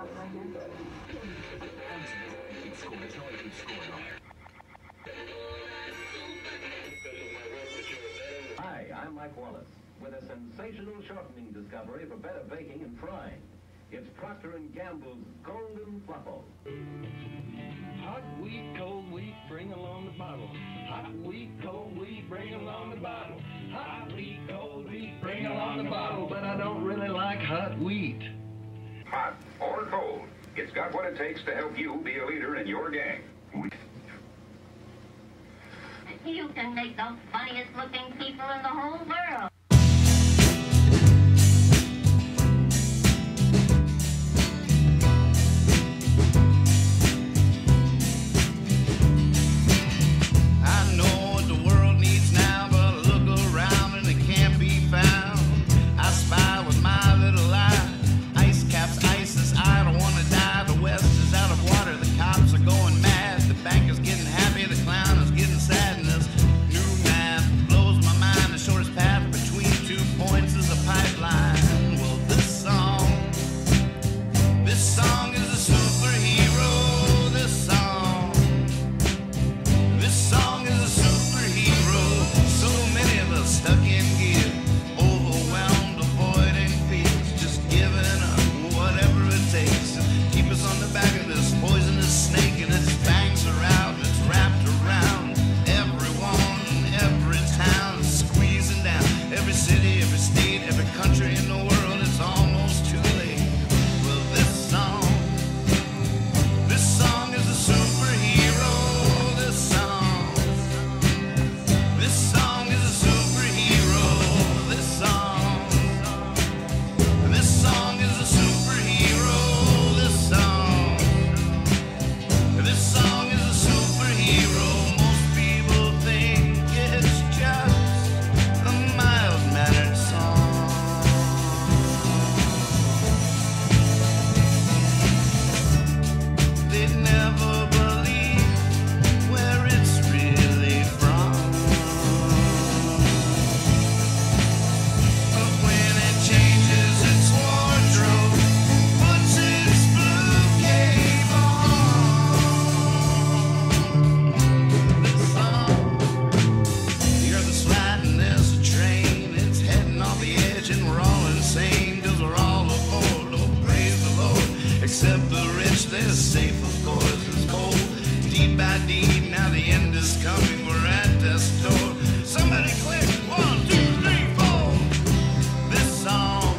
Hi, I'm Mike Wallace with a sensational shortening discovery for better baking and frying. It's Procter & Gamble's Golden Fluffo. Hot wheat, cold wheat, bring along the bottle. Hot wheat, cold wheat, bring along the bottle. Hot wheat, cold wheat, bring along the bottle. But I don't really like hot wheat. Hot or cold, it's got what it takes to help you be a leader in your gang. You can make the funniest looking people in the whole world. I know what the world needs now, but I look around and it can't be found. I spy with my little eye. Ice caps, ISIS, I don't want to die. The West is out of water, the cops are going mad. The bank is getting happy, the clown is getting sad. And this new math blows my mind. The shortest path between 2 points is a pipeline. Well, this song is a superhero. This song is a superhero. So many of us stuck in gear, overwhelmed, avoiding fears, just giving up whatever it takes to keep us on the back of this poisonous snake. And its fangs are out and it's wrapped around everyone in every town, squeezing down every city, every state, every country in the world. It's almost too late. Well, this song is a superhero. This song is a superhero. This song is a superhero. This song is a superhero. Most people think it's just a mild-mannered song. They'd never believe where it's really from. But when it changes its wardrobe, puts its blue cape on. This song, the earth is flat and there's a train. It's heading off the edge and we're all insane, 'cause we're all aboard. Oh, praise the Lord. Except the rich, they're safe, of course. It's cold, deep by deep. Now the end is coming, we're at death's door. Somebody click, 1, 2, 3, 4. This song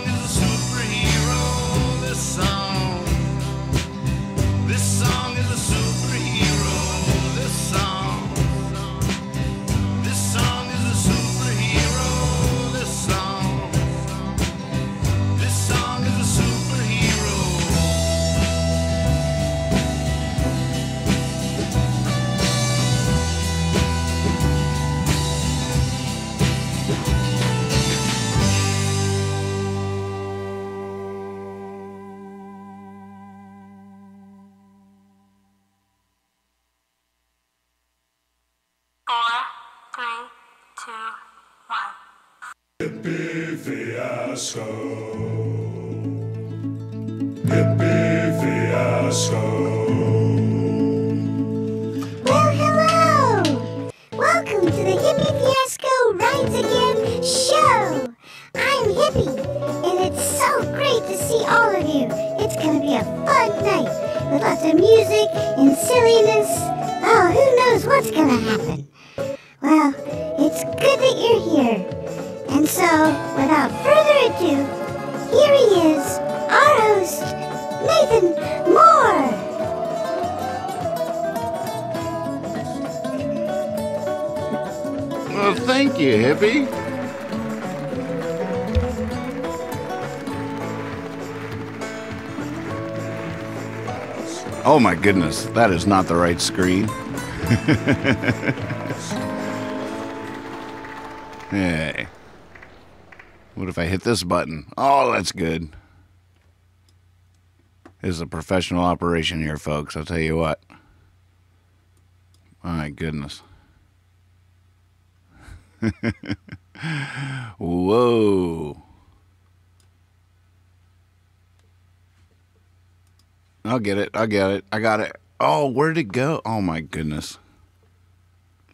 is a superhero. This song is a superhero. This song is a superhero. This song is a superhero. Hippie fiasco. Hippie fiasco. Well, hello! Welcome to the Hippie Fiasco Rides Again show! I'm Hippie, and it's so great to see all of you. It's gonna be a fun night with lots of music and silliness. Oh, who knows what's gonna happen? Well, it's good that you're here. And so, without further ado, here he is, our host, Nathan Moore. Well, thank you, Hippie. Oh my goodness, that is not the right screen. Hey. What if I hit this button? Oh, that's good. This is a professional operation here, folks. I'll tell you what. My goodness. Whoa. I'll get it. I got it. Oh, where'd it go? Oh my goodness.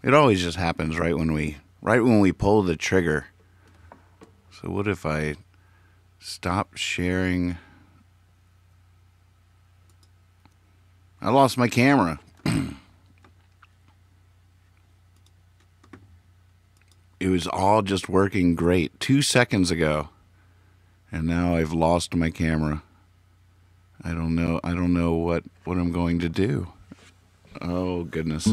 It always just happens right when we pull the trigger. So what if I stop sharing? I lost my camera. It was all just working great 2 seconds ago. And now I've lost my camera. I don't know what I'm going to do. Oh goodness.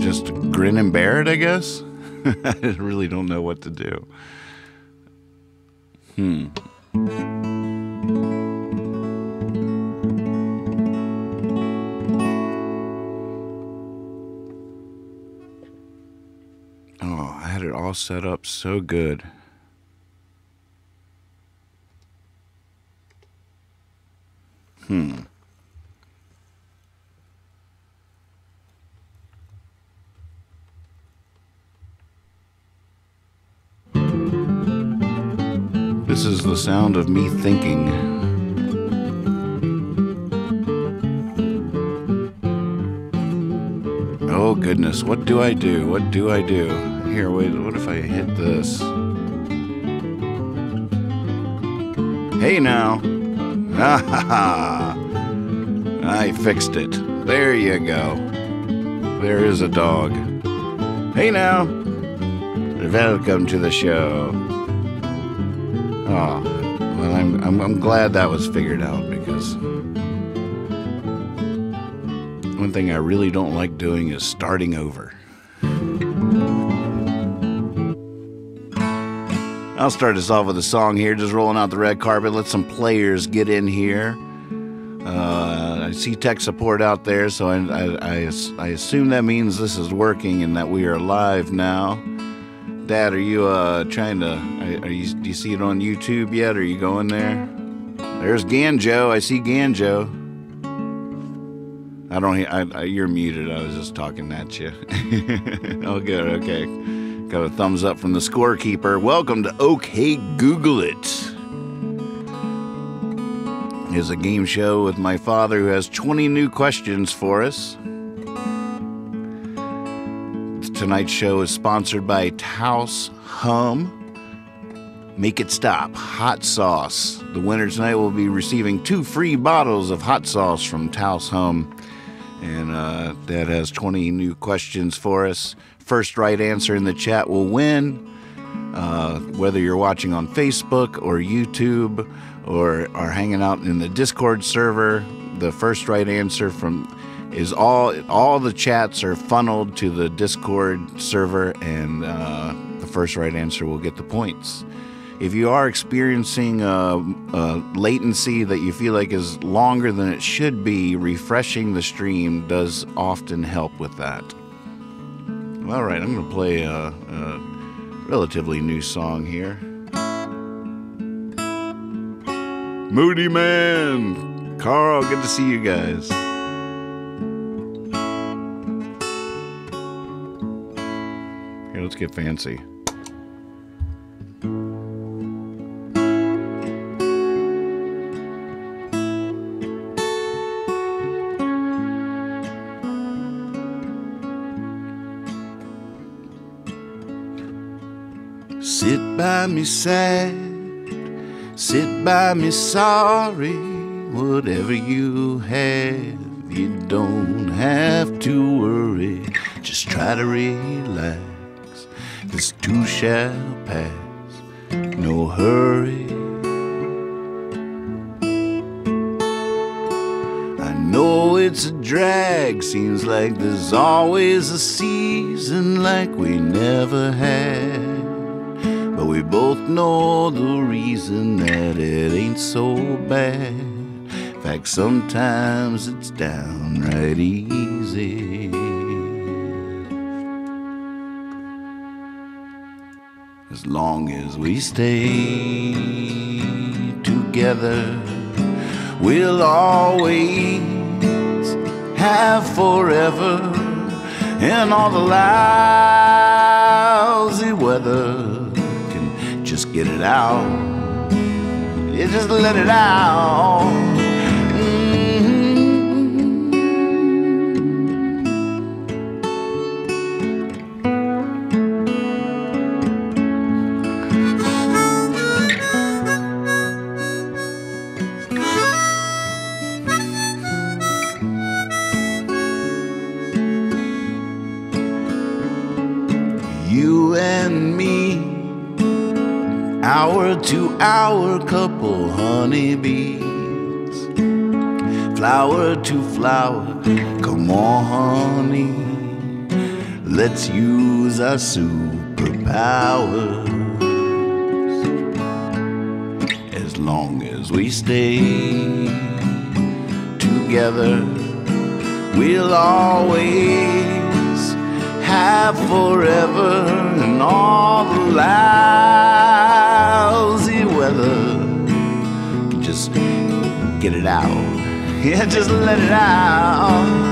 Just grin and bear it, I guess. I really don't know what to do. Oh, I had it all set up so good. This is the sound of me thinking. Oh goodness, what do I do? What do I do? Here, wait, what if I hit this? Hey now. Ha ha ha. I fixed it. There you go. There is a dog. Hey now. Welcome to the show. Oh, well, I'm glad that was figured out, because one thing I really don't like doing is starting over. I'll start us off with a song here, just rolling out the red carpet. Let some players get in here. I see tech support out there, so I assume that means this is working and that we are live now. Dad, are you do you see it on YouTube yet? Are you going there? There's Ganjo. I see Ganjo. You're muted. I was just talking at you. Oh, good. Okay. Got a thumbs up from the scorekeeper. Welcome to OK Google It. It's a game show with my father who has 20 new questions for us. Tonight's show is sponsored by Taos Hum. Make it stop. Hot sauce. The winner tonight will be receiving 2 free bottles of hot sauce from Taos Hum. And Dad has 20 new questions for us. First right answer in the chat will win. Whether you're watching on Facebook or YouTube or are hanging out in the Discord server, the first right answer is all the chats are funneled to the Discord server, and the first right answer will get the points. If you are experiencing latency that you feel like is longer than it should be, refreshing the stream does often help with that. All right, I'm going to play a relatively new song here. Moody Man! Carl, good to see you guys. Here, let's get fancy. Sit by me sad, sit by me sorry, whatever you have, you don't have to worry, just try to relax, this too shall pass, no hurry. I know it's a drag, seems like there's always a season like we never had. But we both know the reason that it ain't so bad. In fact, sometimes it's downright easy. As long as we stay together, we'll always have forever. And all the lousy weather, just get it out. You just let it out. You and me, hour to hour couple honeybees, flower to flower, come on honey, let's use our superpowers. As long as we stay together, we'll always have forever and all the lousy weather. Just get it out. Yeah, just let it out.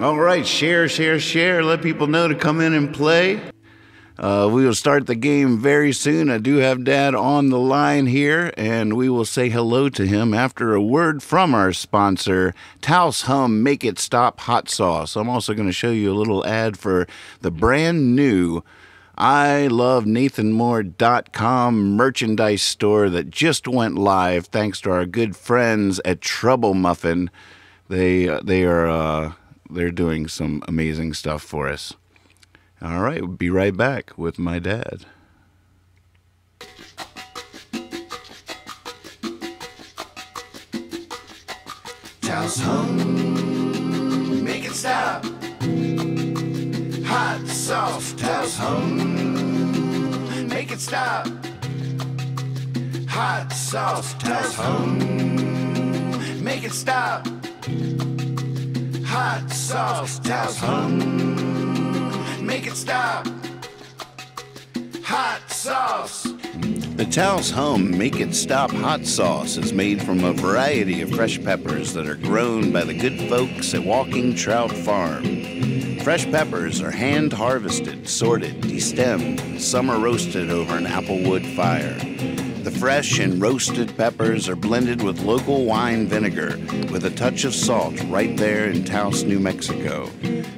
All right, share, share, share. Let people know to come in and play. We will start the game very soon. I do have Dad on the line here, and we will say hello to him after a word from our sponsor, Taos Hum Make It Stop Hot Sauce. I'm also going to show you a little ad for the brand new ILoveNathanMoore.com merchandise store that just went live thanks to our good friends at Trouble Muffin. They're doing some amazing stuff for us. All right, we'll be right back with my dad. Taos Hum, make it stop. Hot sauce, Taos Hum, make it stop. Hot sauce, Taos Hum, make it stop. Hot sauce, Taos Hum, make it stop. Hot sauce. The Taos Hum Make It Stop Hot Sauce is made from a variety of fresh peppers that are grown by the good folks at Walking Trout Farm. Fresh peppers are hand harvested, sorted, destemmed, and some are roasted over an apple wood fire. The fresh and roasted peppers are blended with local wine vinegar with a touch of salt right there in Taos, New Mexico.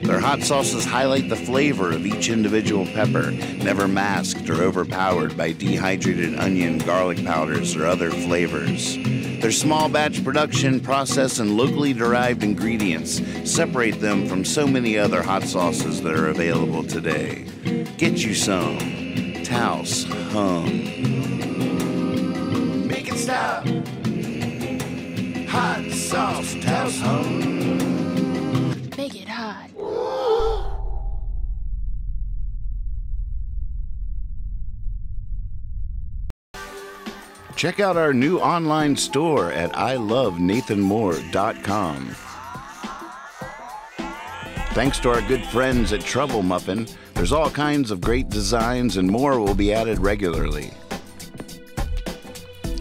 Their hot sauces highlight the flavor of each individual pepper, never masked or overpowered by dehydrated onion, garlic powders, or other flavors. Their small batch production process and locally derived ingredients separate them from so many other hot sauces that are available today. Get you some Taos Hum. Make it stop. Hot sauce, Taos Hum. Make it hot. Check out our new online store at ILoveNathanMoore.com. Thanks to our good friends at Trouble Muffin, there's all kinds of great designs and more will be added regularly.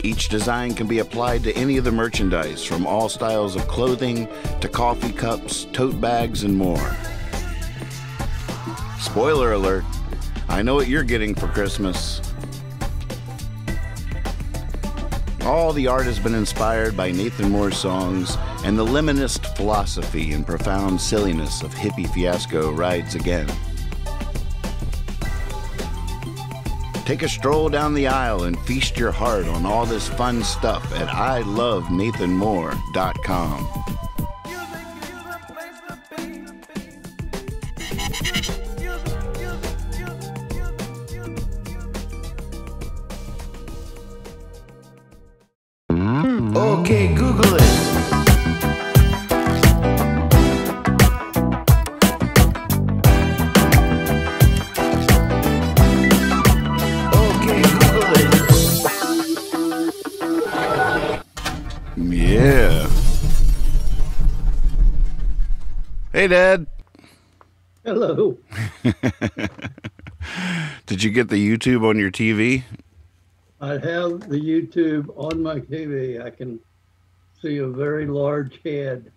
Each design can be applied to any of the merchandise, from all styles of clothing to coffee cups, tote bags, and more. Spoiler alert, I know what you're getting for Christmas. All the art has been inspired by Nathan Moore's songs and the lemonist philosophy and profound silliness of hippie fiasco rides again. Take a stroll down the aisle and feast your heart on all this fun stuff at ILoveNathanMoore.com. Okay, Google it. Okay, Google it. Yeah. Hey, Dad. Hello. Did you get the YouTube on your TV? I have the YouTube on my TV. I can see a very large head.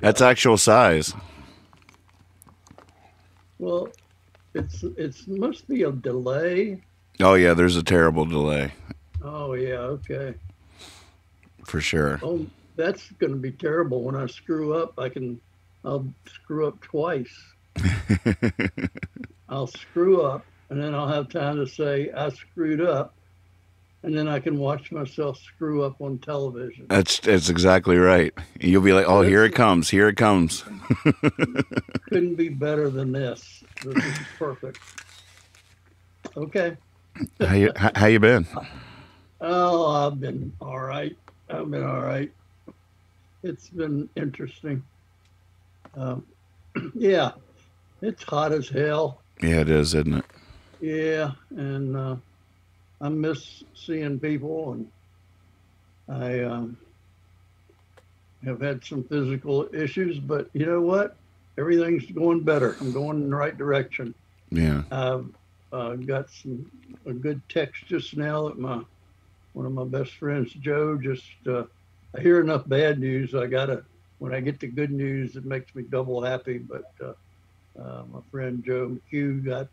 That's actual size. Well, it's must be a delay. Oh yeah, there's a terrible delay Oh yeah, okay. for sure. Oh, that's going to be terrible. When I screw up, I'll screw up twice. I'll screw up, and then I'll have time to say I screwed up, and then I can watch myself screw up on television. That's exactly right. You'll be like, oh, here it comes. Here it comes. Couldn't be better than this. This is perfect. Okay. How you been? Oh, I've been all right. It's been interesting. Yeah, it's hot as hell. Yeah, it is, isn't it? Yeah, and I miss seeing people, and I have had some physical issues, but you know what? Everything's going better. I'm going in the right direction. Yeah. I've got a good text just now that one of my best friends, Joe, I hear enough bad news. When I get the good news, it makes me double happy. But my friend Joe McHugh got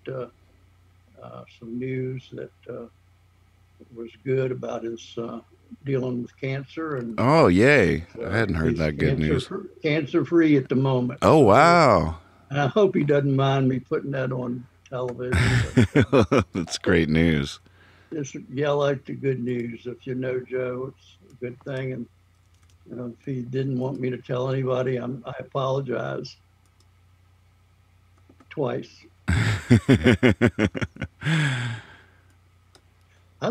some news that was good about his dealing with cancer. And oh, yay. I hadn't heard that good news. Cancer-free at the moment. Oh, wow. And I hope he doesn't mind me putting that on television. But, that's great news. Just like the good news. If you know Joe, it's a good thing. And if he didn't want me to tell anybody, I apologize. Twice. I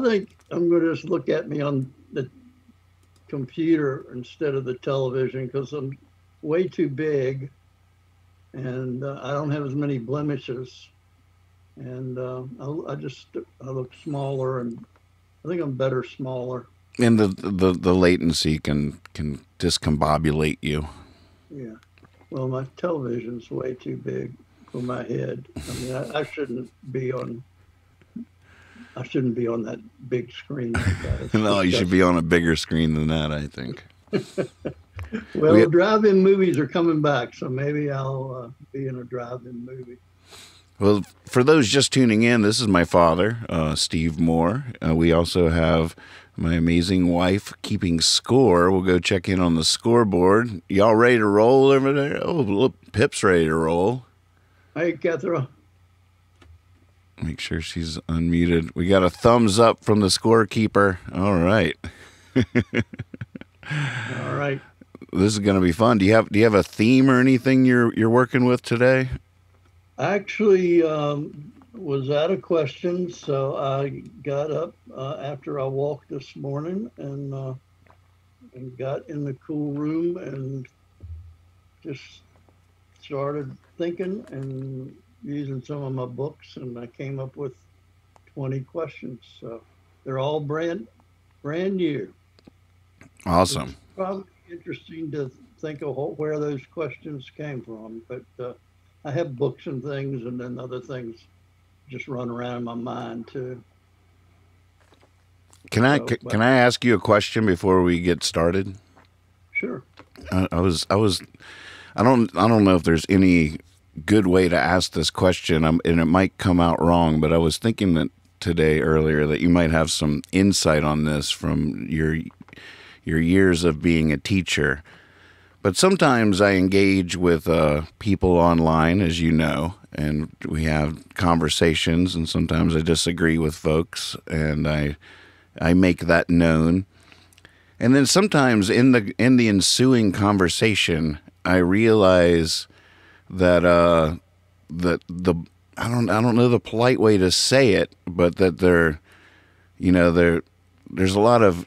think I'm going to just look at me on the computer instead of the television because I'm way too big and I don't have as many blemishes. And I look smaller, and I think I'm better smaller. And the latency can discombobulate you. Yeah. Well, my television's way too big for my head. I mean, I shouldn't be on that big screen like that. No, you should be on a bigger screen than that, I think. Well, drive-in movies are coming back, so maybe I'll be in a drive-in movie. Well, for those just tuning in, this is my father, Steve Moore. We also have my amazing wife keeping score. We'll go check in on the scoreboard. Y'all ready to roll over there? Oh, look, Pip's ready to roll. Hey, Catherine. Make sure she's unmuted. We got a thumbs up from the scorekeeper. All right. All right. This is going to be fun. Do you have a theme or anything you're working with today? Actually, was out of questions, so I got up after I walked this morning and got in the cool room and just started thinking and using some of my books, and I came up with 20 questions. So they're all brand new. Awesome. It's probably interesting to think of where those questions came from, but I have books and things, and then other things just run around in my mind too. Can I ask you a question before we get started? Sure. I don't know if there's any good way to ask this question, and it might come out wrong, but I was thinking that earlier that you might have some insight on this from your years of being a teacher. But sometimes I engage with people online, as you know, and we have conversations, and sometimes I disagree with folks, and I make that known. And then sometimes in the ensuing conversation, I realize that I don't know the polite way to say it, but that there's a lot of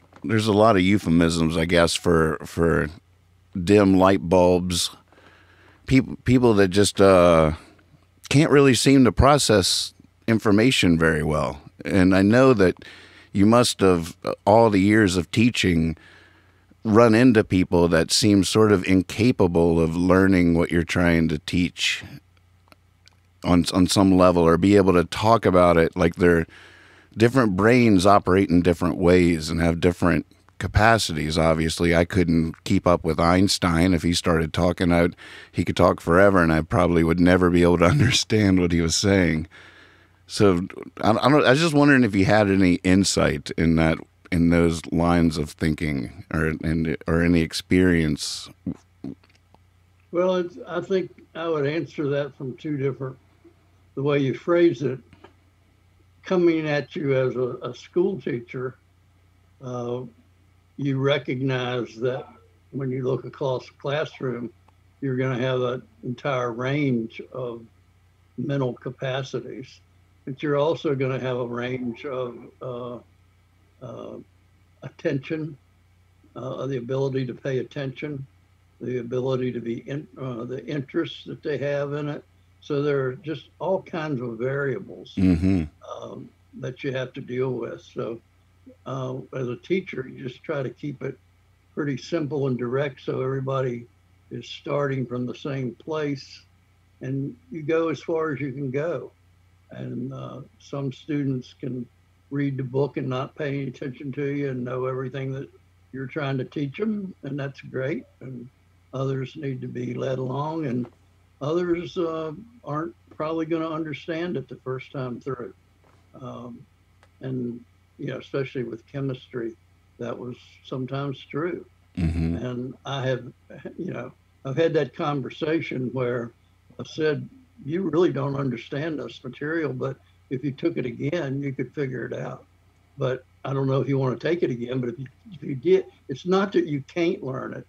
euphemisms, I guess, for dim light bulbs, people that just can't really seem to process information very well. And I know that you must have, all the years of teaching, run into people that seem sort of incapable of learning what you're trying to teach on some level, or be able to talk about it like they're different brains operate in different ways and have different capacities. Obviously, I couldn't keep up with Einstein. If he started talking out, he could talk forever, and I probably would never be able to understand what he was saying. So I was just wondering if you had any insight in that, in those lines of thinking, or any experience. Well, I think I would answer that from two different, the way you phrase it. Coming at you as a school teacher, you recognize that when you look across the classroom, you're going to have an entire range of mental capacities, but you're also going to have a range of attention, the ability to pay attention, the ability to be the interests that they have in it. So there are just all kinds of variables that you have to deal with. So as a teacher, you just try to keep it pretty simple and direct, so everybody is starting from the same place, and you go as far as you can go. And some students can read the book and not pay any attention to you and know everything that you're trying to teach them, and that's great. And others need to be led along, and others aren't probably going to understand it the first time through. And especially with chemistry, that was sometimes true. And I have, I've had that conversation where I said, you really don't understand this material, but if you took it again, you could figure it out. But I don't know if you want to take it again, but if you get, it's not that you can't learn it.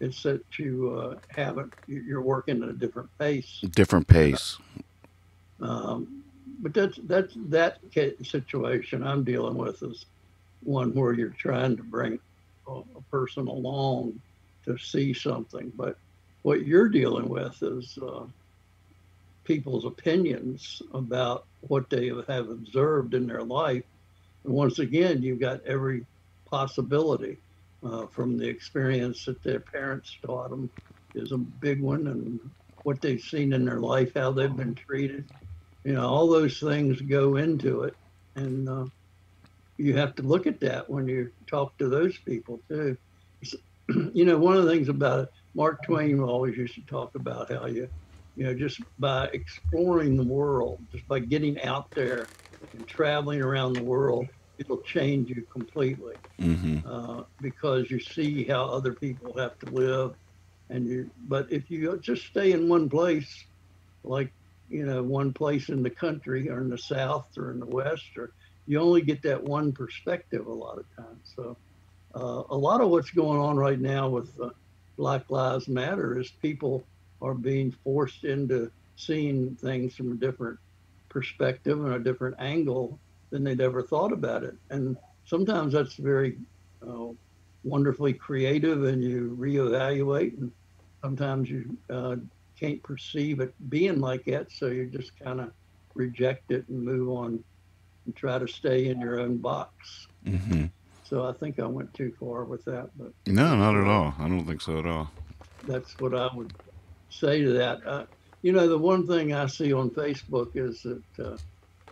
It's that you haven't, you're working at a different pace. Different pace. But that situation I'm dealing with is one where you're trying to bring a person along to see something. But what you're dealing with is people's opinions about what they have observed in their life. And once again, you've got every possibility from the experience that their parents taught them is a big one, and what they've seen in their life, how they've been treated. All those things go into it. And you have to look at that when you talk to those people too. One of the things about it, Mark Twain always used to talk about how just by exploring the world, just by getting out there and traveling around the world, it'll change you completely. Because you see how other people have to live. But if you just stay in one place, like, one place in the country or in the South or in the West, or you only get that one perspective a lot of times. So a lot of what's going on right now with Black Lives Matter is people are being forced into seeing things from a different perspective and a different angle than they'd ever thought about it. And sometimes that's very wonderfully creative, and you reevaluate, and sometimes you can't perceive it being like that, so you just kind of reject it and move on and try to stay in your own box. So I think I went too far with that, but no, not at all. I don't think so at all. That's what I would say to that. The one thing I see on Facebook is that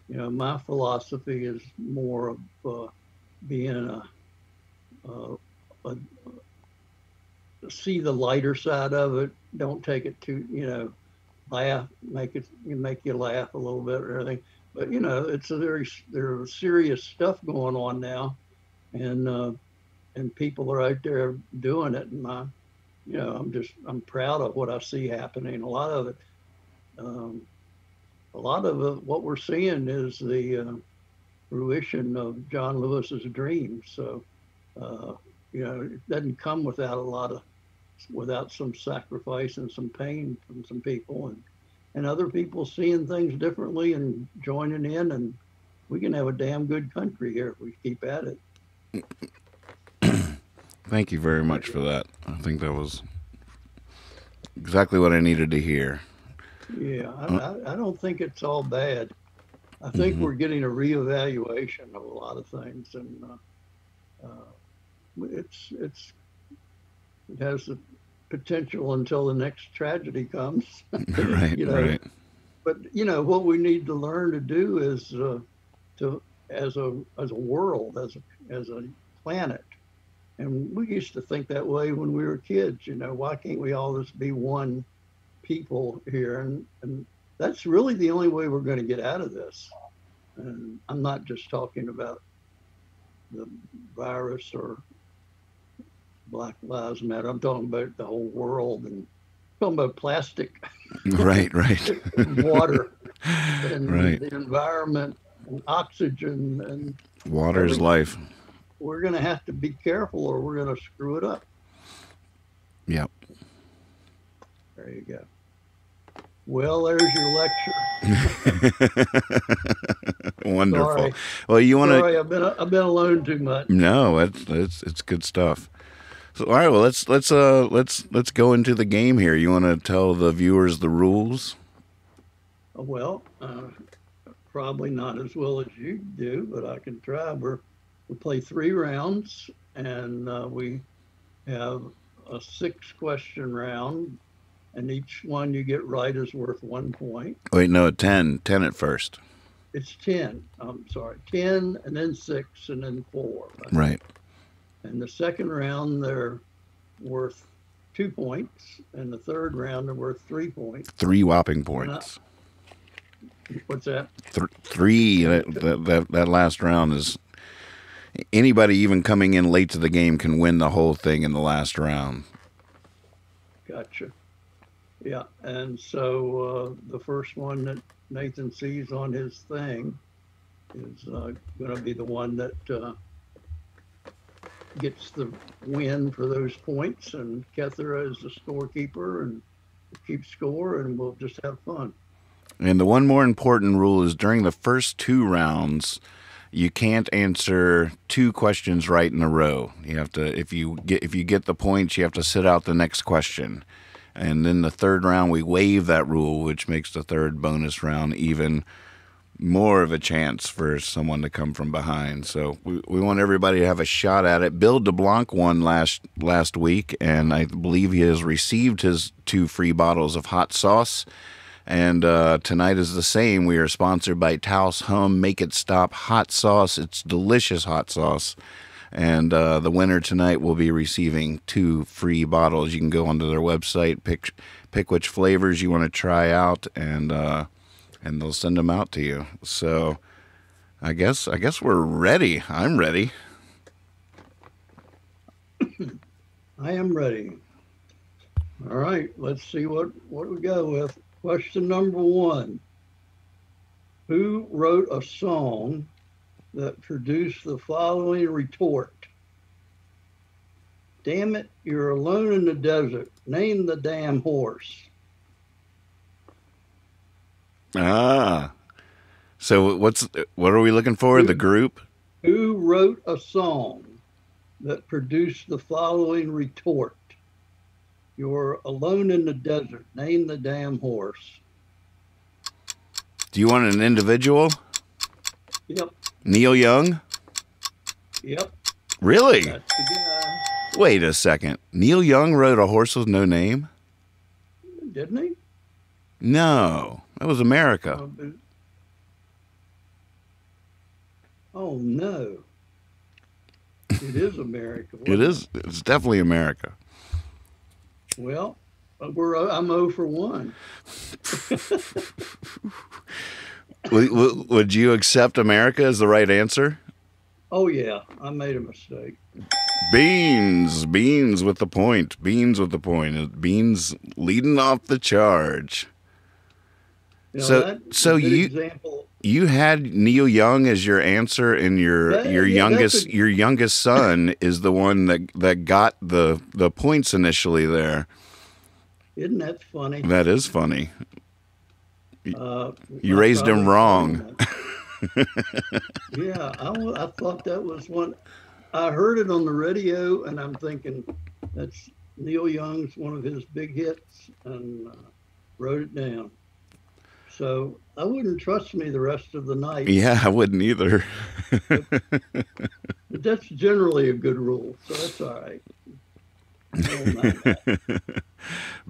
my philosophy is more of being see the lighter side of it. Don't take it too, laugh, make you laugh a little bit or anything. But there's serious stuff going on now, and people are out there doing it, and I'm proud of what I see happening. A lot of it, what we're seeing is the fruition of John Lewis's dream. So it doesn't come without some sacrifice and some pain from some people, and other people seeing things differently and joining in, and we can have a damn good country here if we keep at it. Thank you very much for that. I think that was exactly what I needed to hear. Yeah, I don't think it's all bad. I think we're getting a reevaluation of a lot of things, and it has the potential until the next tragedy comes. Right, right. But what we need to learn to do is to as a world, as a planet. And we used to think that way when we were kids. Why can't we all just be one people here? And that's really the only way we're going to get out of this. And I'm not just talking about the virus or Black Lives Matter. I'm talking about the whole world, and talking about plastic. Right. Water and right. the environment and oxygen and water is life. We're going to have to be careful or we're going to screw it up. Yep. There you go. Well, there's your lecture. Wonderful. Sorry. Well, you want to? Sorry, I've been alone too much. No, it's good stuff. So, all right. Well, let's go into the game here. You want to tell the viewers the rules? Well, probably not as well as you do, but I can try. We play 3 rounds, and we have a 6-question round, and each one you get right is worth 1 point. Wait, no, 10 at first. It's 10. I'm sorry, 10, and then 6, and then 4. Right. And the second round, they're worth 2 points, and the third round, they're worth 3 points. 3 whopping points. What's that? 3. That last round is. Anybody even coming in late to the game can win the whole thing in the last round. Gotcha. Yeah, and so the first one that Nathan sees on his thing is going to be the one that gets the win for those points, and Kethera is the scorekeeper and keeps score, and we'll just have fun. And the one more important rule is during the first 2 rounds, you can't answer 2 questions right in a row. You have to, if you get the points, you have to sit out the next question. And then the third round, we waive that rule, which makes the third bonus round even more of a chance for someone to come from behind. So we want everybody to have a shot at it. Bill DeBlanc won last week, and I believe he has received his 2 free bottles of hot sauce. And tonight is the same. We are sponsored by Taos Hum Make It Stop Hot Sauce. It's delicious hot sauce. And the winner tonight will be receiving 2 free bottles. You can go onto their website, pick which flavors you want to try out, and they'll send them out to you. So I guess we're ready. I'm ready. I am ready. All right, let's see what we go with. Question number 1. Who wrote a song that produced the following retort? Damn it, you're alone in the desert. Name the damn horse. So what are we looking for? The group? Who wrote a song that produced the following retort? You're alone in the desert. Name the damn horse. Do you want an individual? Yep. Neil Young? Yep. Really? That's the guy. Wait a second. Neil Young wrote A Horse with No Name? Didn't he? No. That was America. Oh, no. It is America. It is. It's definitely America. Well, I'm 0 for 1. Would you accept America as the right answer? Oh, yeah. I made a mistake. Beans with the point. Beans leading off the charge. So you had Neil Young as your answer, and your youngest son is the one that got the points initially there. Isn't that funny? That is funny. You raised him wrong. Yeah, I thought that was one. I heard it on the radio, and I'm thinking that's Neil Young's one of his big hits, and wrote it down. So I wouldn't trust me the rest of the night. Yeah, I wouldn't either. But that's generally a good rule, so that's all right. I don't mind that.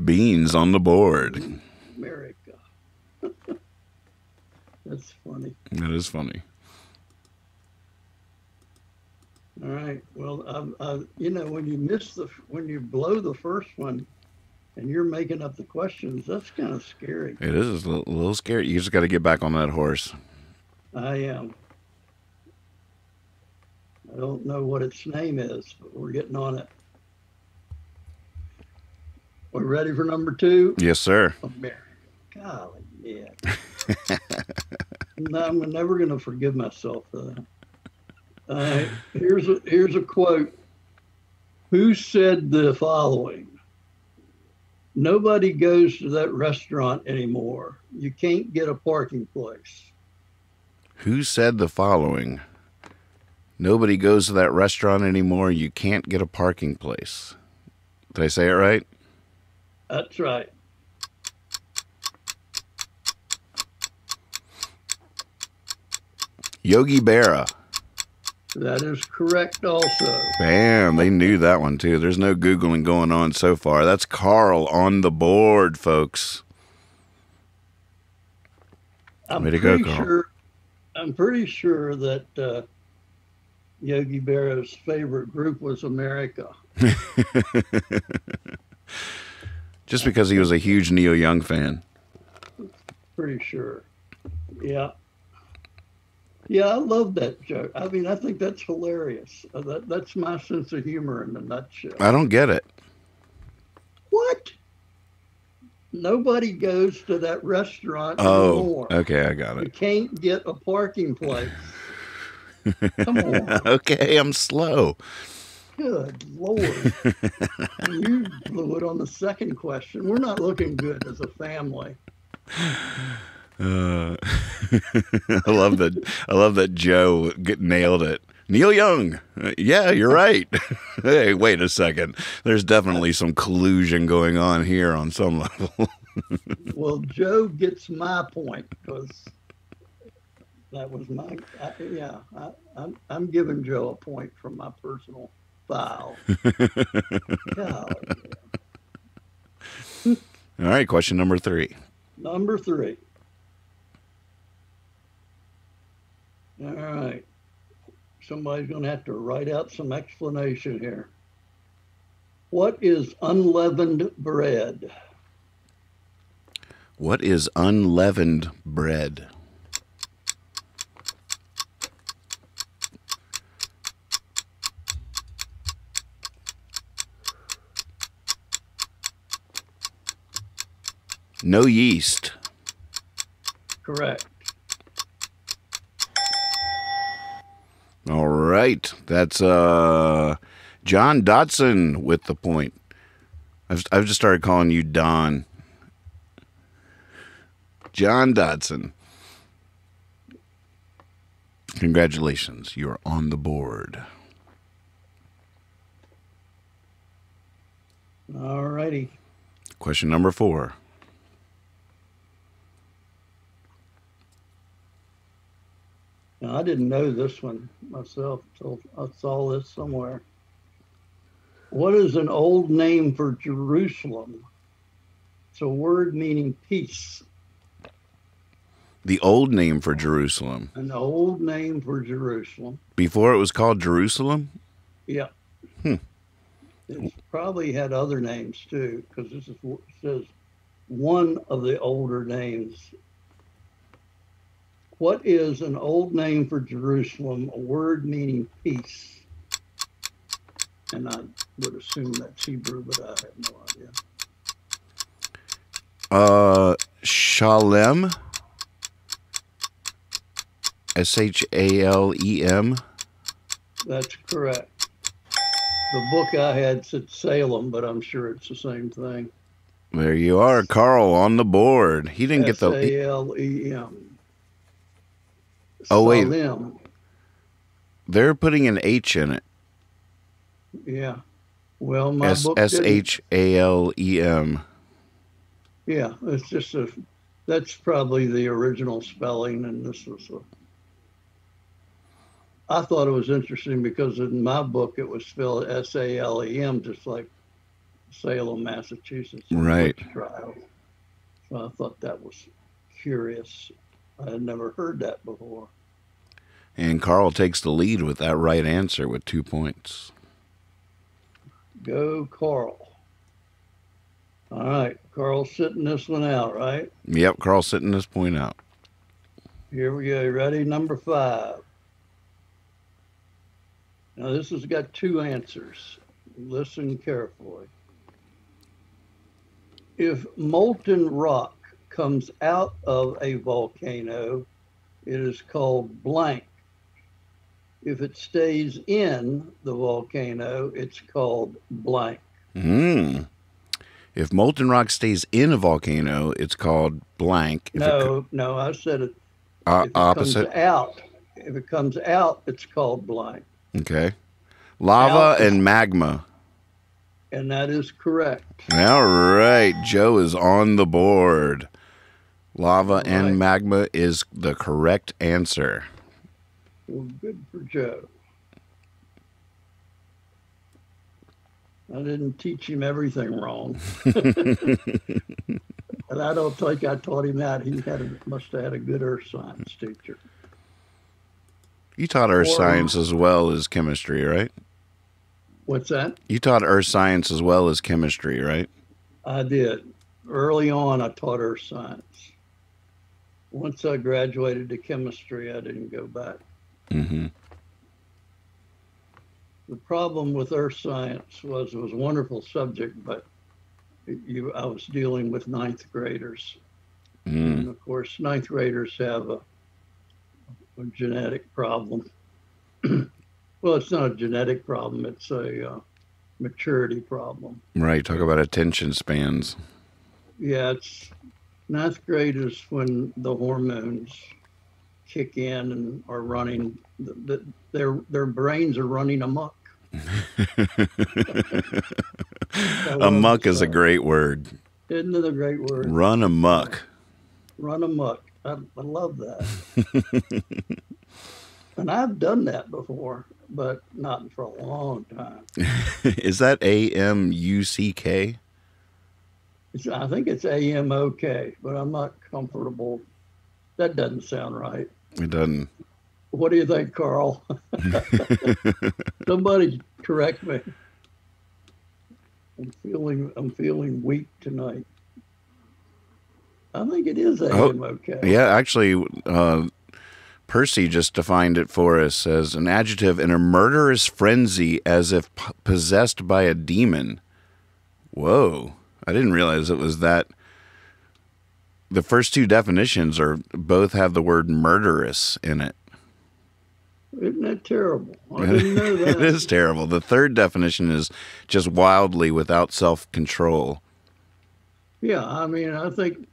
Beans on the board. America. That's funny. That is funny. All right. Well, you know, when you blow the first one, and you're making up the questions, that's kind of scary. It is a little scary. You just got to get back on that horse. I am. I don't know what its name is, but we're getting on it. We're ready for number 2? Yes, sir. Golly, yeah. No, I'm never going to forgive myself for that. Here's a quote. Who said the following? Nobody goes to that restaurant anymore. You can't get a parking place. Who said the following? Nobody goes to that restaurant anymore. You can't get a parking place. Did I say it right? That's right. Yogi Berra. That is correct also. Bam, they knew that one too. There's no Googling going on so far. That's Carl on the board, folks. Way to go, Carl. I'm pretty sure that Yogi Berra's favorite group was America. Just because he was a huge Neil Young fan. Pretty sure. Yeah. Yeah, I love that joke. I mean, I think that's hilarious. That's my sense of humor in a nutshell. I don't get it. What? Nobody goes to that restaurant anymore. Okay, I got it. You can't get a parking place. Come on. Okay, I'm slow. Good Lord. You blew it on the second question. We're not looking good as a family. I love that Joe nailed it. Neil Young. Yeah, you're right. Hey, wait a second. There's definitely some collusion going on here on some level. Well, Joe gets my point because that was my. I'm giving Joe a point from my personal file. God, yeah. All right, question number 3. Number 3. All right. Somebody's going to have to write out some explanation here. What is unleavened bread? What is unleavened bread? No yeast. Correct. All right. That's John Dotson with the point. I've just started calling you Don. John Dotson. Congratulations. You are on the board. All righty. Question number 4. Now, I didn't know this one myself until I saw this somewhere. What is an old name for Jerusalem? It's a word meaning peace. The old name for Jerusalem. An old name for Jerusalem. Before it was called Jerusalem? Yeah. It probably had other names too, because this is what it says, one of the older names. What is an old name for Jerusalem? A word meaning peace. And I would assume that's Hebrew, but I have no idea. Shalem. Shalem. That's correct. The book I had said Salem, but I'm sure it's the same thing. There you are, Carl, on the board. He didn't get the Salem. Oh, wait. Salem. They're putting an H in it. Yeah. Well, my book Shalem. Yeah, it's just that's probably the original spelling, and this was I thought it was interesting because in my book it was spelled Salem, just like Salem, Massachusetts. Right. Trial. So I thought that was curious. I had never heard that before. And Carl takes the lead with that right answer with 2 points. Go, Carl. All right, Carl's sitting this one out, right? Yep, Carl's sitting this point out. Here we go. Ready? Number 5. Now, this has got 2 answers. Listen carefully. If molten rock comes out of a volcano, it is called blank. If it stays in the volcano, it's called blank. If molten rock stays in a volcano, it's called blank. If no, I said it. If it opposite. If it comes out, it's called blank. Okay. Lava and magma. And that is correct. All right. Joe is on the board. Lava and magma is the correct answer. Well, good for Joe. I didn't teach him everything wrong. And I don't think I taught him that. He must have had a good earth science teacher. You taught earth science as well as chemistry, right? What's that? You taught earth science as well as chemistry, right? I did. Early on, I taught earth science. Once I graduated to chemistry, I didn't go back. Mm-hmm. The problem with earth science was it was a wonderful subject, but I was dealing with 9th graders. And of course, 9th graders have a genetic problem. Well, it's not a genetic problem. It's a maturity problem. Right. Talk about attention spans. Yeah, it's 9th grade is when the hormones kick in and are running. Their brains are running amok. Amok is a great word. Isn't it a great word? Run amok. Run amok. I love that. And I've done that before, but not for a long time. Is that AMUCK? I think it's AMOK, but I'm not comfortable. That doesn't sound right. It doesn't. What do you think, Carl? Somebody correct me. I'm feeling weak tonight. I think it is AMOK. Yeah, actually, Percy just defined it for us as an adjective in a murderous frenzy as if possessed by a demon. Whoa. I didn't realize it was that. The first 2 definitions both have the word murderous in it. Isn't that terrible? I didn't know that. It is terrible. The 3rd definition is just wildly without self-control. Yeah, I mean, I think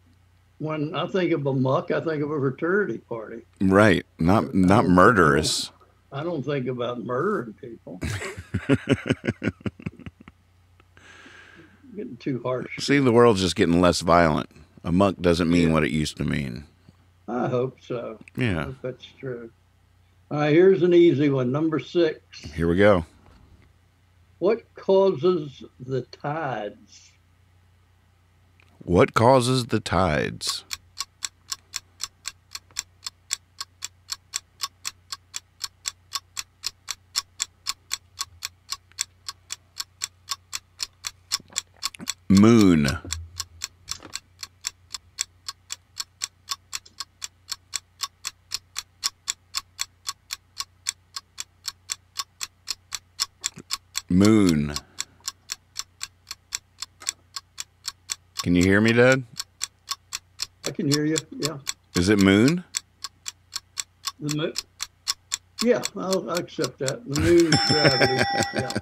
when I think of a muck, I think of a fraternity party. Right. Not murderous. I don't think about murdering people. Getting too harsh. See, the world's just getting less violent. A muck doesn't mean what it used to mean. I hope so. Yeah. I hope that's true. All right, here's an easy one. Number 6. Here we go. What causes the tides? What causes the tides? Moon. Moon. Can you hear me, Dad? I can hear you, yeah. Is it moon? The moon? Yeah, I'll accept that. The moon's gravity, yeah.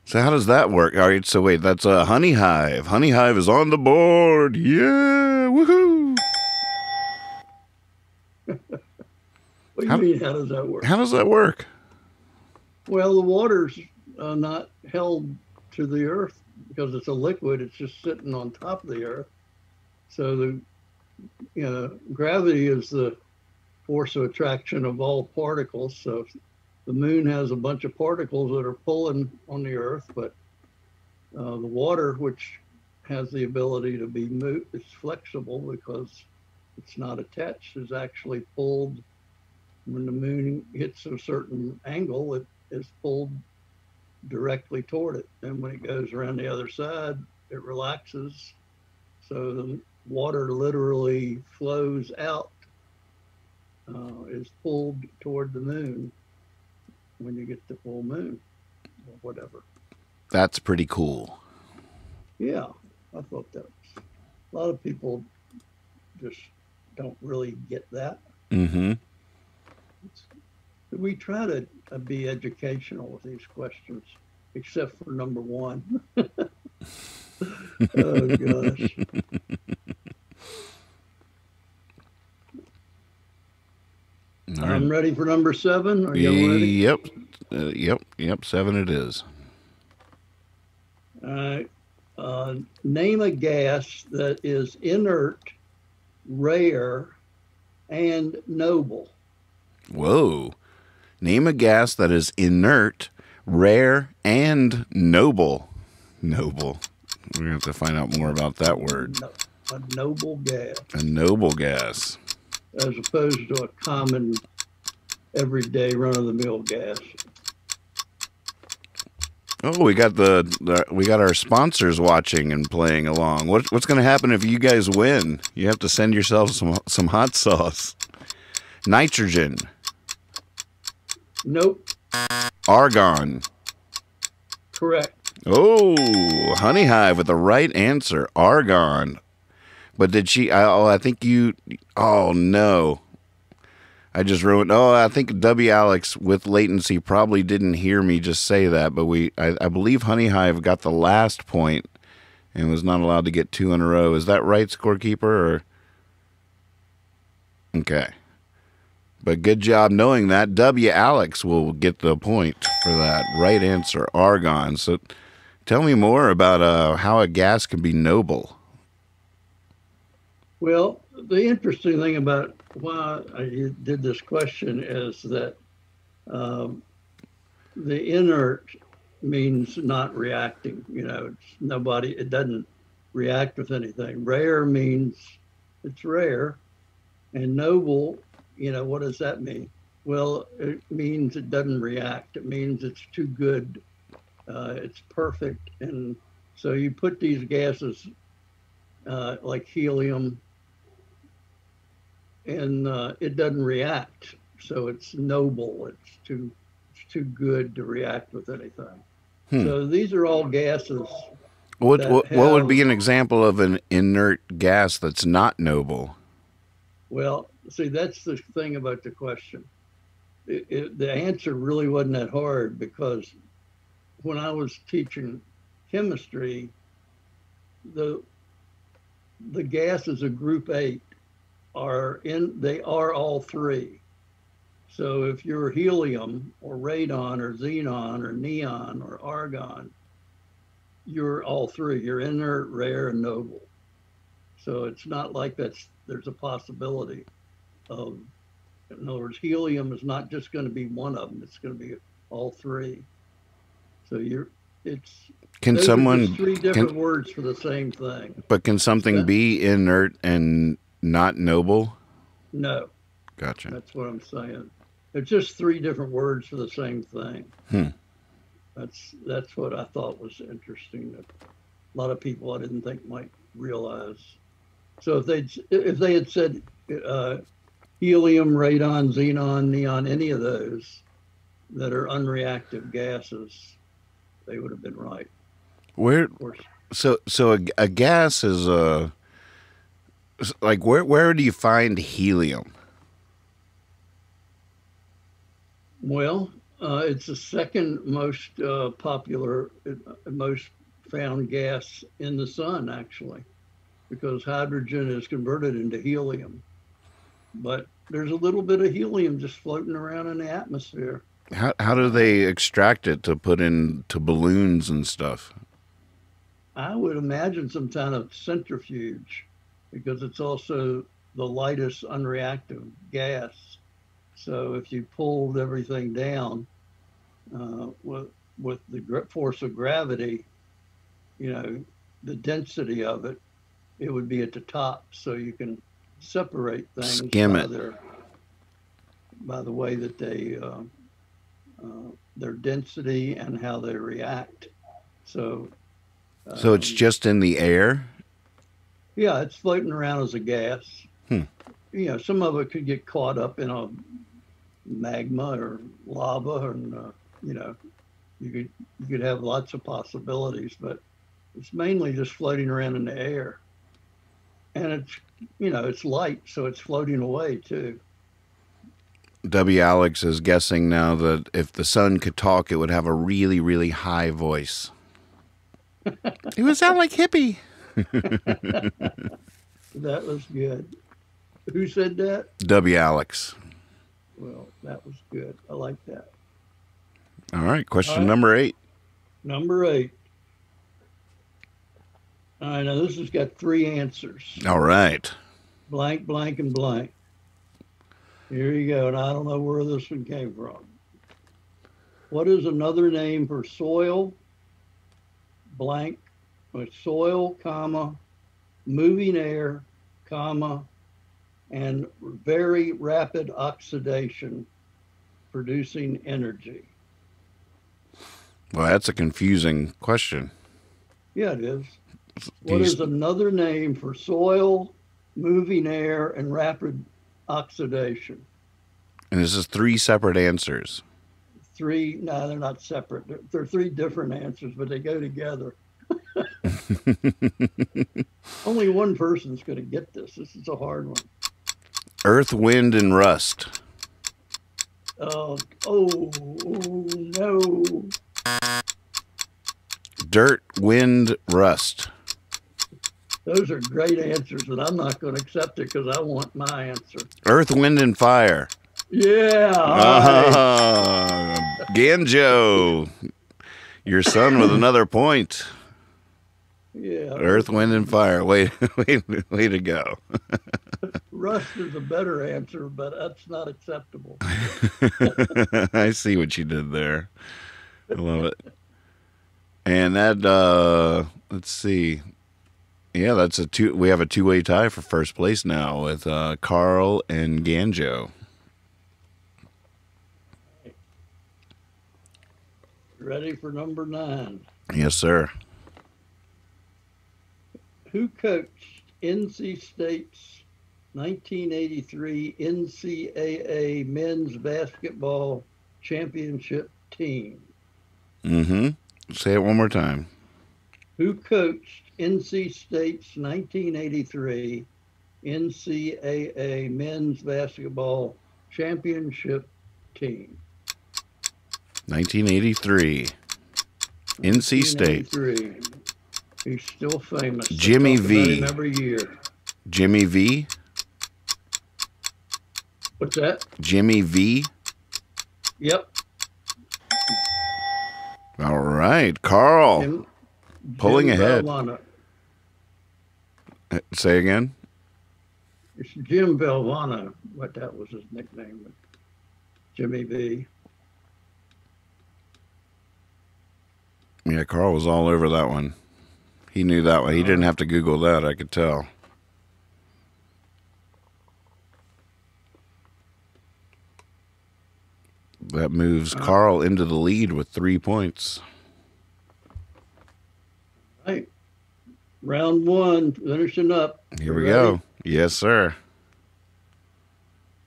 So how does that work? All right, so wait, that's a honey hive. Honey hive is on the board. Yeah, woohoo! What do you mean, how does that work? How does that work? Well, the water's not held to the earth because it's a liquid. It's just sitting on top of the earth. So gravity is the force of attraction of all particles. So the moon has a bunch of particles that are pulling on the earth, but the water, which has the ability to be moved, it's flexible because it's not attached, is actually pulled when the moon hits a certain angle, it is pulled directly toward it. And when it goes around the other side, it relaxes. So the water literally flows out, is pulled toward the moon when you get the full moon or whatever. That's pretty cool. Yeah, I thought that was, a lot of people just don't really get that. Mm-hmm. We try to be educational with these questions, except for number one. Oh, gosh. I'm ready for number 7. Are you ready? Yep. Yep. 7 it is. All right. Name a gas that is inert, rare, and noble. Whoa. Name a gas that is inert, rare, and noble. Noble. We're going to have to find out more about that word. A noble gas. A noble gas. As opposed to a common, everyday, run-of-the-mill gas. Oh, we got we got our sponsors watching and playing along. What's going to happen if you guys win? You have to send yourself some hot sauce. Nitrogen. Nope. Argon. Correct. Oh, Honey Hive with the right answer. Argon. But did she? I think you. Oh no. I just ruined. Oh, I think W. Alex with latency probably didn't hear me just say that, but I believe Honey Hive got the last point and was not allowed to get 2 in a row. Is that right, scorekeeper? Or okay, but good job knowing that. W. Alex will get the point for that right answer, argon. So, tell me more about how a gas can be noble. Well, the interesting thing about why I did this question is that the inert means not reacting. You know, it doesn't react with anything. Rare means it's rare. And noble, you know, what does that mean? Well, it means it doesn't react. It means it's too good. It's perfect. And so you put these gases like helium, and it doesn't react, so it's noble. It's too good to react with anything. So these are all gases. What would be an example of an inert gas that's not noble? Well, see, that's the thing about the question. The answer really wasn't that hard, because when I was teaching chemistry, the gases of group 8 they are all 3. So if you're helium or radon or xenon or neon or argon, you're all 3. You're inert, rare, and noble. So it's not like there's a possibility of, in other words, helium is not just going to be one of them. It's going to be all 3. So can someone 3 different words for the same thing. But can something be inert and not noble? No. Gotcha. That's what I'm saying. It's just 3 different words for the same thing. That's what I thought was interesting, that a lot of people I didn't think might realize. So if they had said helium, radon, xenon, neon, any of those that are unreactive gases, they would have been right. So a gas is like where do you find helium? Well, it's the second most popular, most found gas in the sun, actually, because hydrogen is converted into helium. But there's a little bit of helium just floating around in the atmosphere. How do they extract it to put into balloons and stuff? I would imagine some kind of centrifuge, because it's also the lightest unreactive gas. So if you pulled everything down with the force of gravity, you know, the density of it, it would be at the top, so you can separate things. Skim it. by the way that they, their density and how they react. So it's just in the air? Yeah, it's floating around as a gas. You know, some of it could get caught up in a magma or lava, and you know, you could have lots of possibilities, but it's mainly just floating around in the air. And it's, you know, it's light, so it's floating away too. W. Alex is guessing now that if the sun could talk, it would have a really, really high voice. It would sound like Hippie. That was good. Who said that? W. Alex. Well, that was good. I like that. All right, question number 8. Number 8. All right, now this has got 3 answers. All right. Blank, blank, and blank. Here you go, and I don't know where this one came from. What is another name for soil, blank, with soil, comma, moving air, comma, and very rapid oxidation, producing energy? Well, that's a confusing question. Yeah, it is. What is another name for soil, moving air, and rapid oxidation? And this is 3 separate answers. 3, no, they're not separate. They're 3 different answers, but they go together. Only one person's going to get this. This is a hard one. Earth, wind, and rust. Oh, no. Dirt, wind, rust. Those are great answers, and I'm not going to accept it because I want my answer. Earth, wind, and fire. Yeah. Ganjo. Your son with another point. Yeah. Earth, wind, and fire. Way to go. Rust is a better answer, but that's not acceptable. I see what you did there. I love it. And that, let's see. Yeah, that's we have a 2-way tie for first place now with Carl and Ganjo. Ready for number 9? Yes, sir. Who coached NC State's 1983 NCAA men's basketball championship team? Mm-hmm. Say it one more time. Who coached NC State's 1983 NCAA men's basketball championship team? 1983. NC State. 1983. He's still famous. Jimmy V. Every year. Jimmy V. What's that? Jimmy V. Yep. All right, Carl. Pulling ahead. Belvana. Say again. It's Jim Belvana, but that was his nickname. Jimmy V. Yeah, Carl was all over that one. He knew that one. He didn't have to Google that, I could tell. That moves Carl into the lead with 3 points. Right. Round 1, finishing up. Here we go. Yes, sir.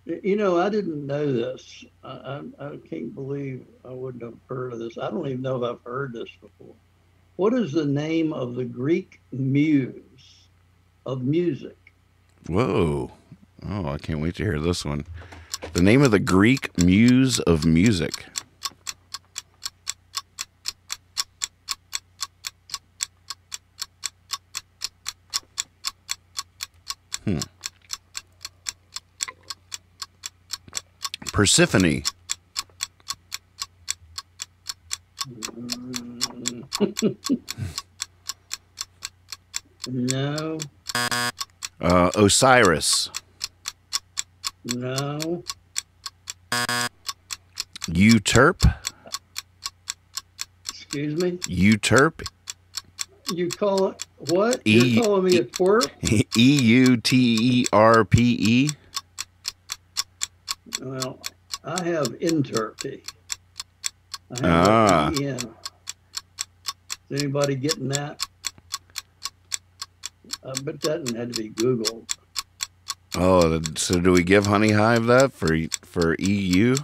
You know, I didn't know this. I can't believe I wouldn't have heard of this. I don't even know if I've heard this before. What is the name of the Greek muse of music? Whoa. Oh, I can't wait to hear this one. The name of the Greek muse of music. Persephone. No. Osiris. No. Euterpe. Excuse me? Euterpe. You call it what? You're calling me a twerp? Euterpe. Well, I have in Turkey. I have EN. Is anybody getting that? But that had to be Googled. Oh, so do we give Honey Hive that for EU?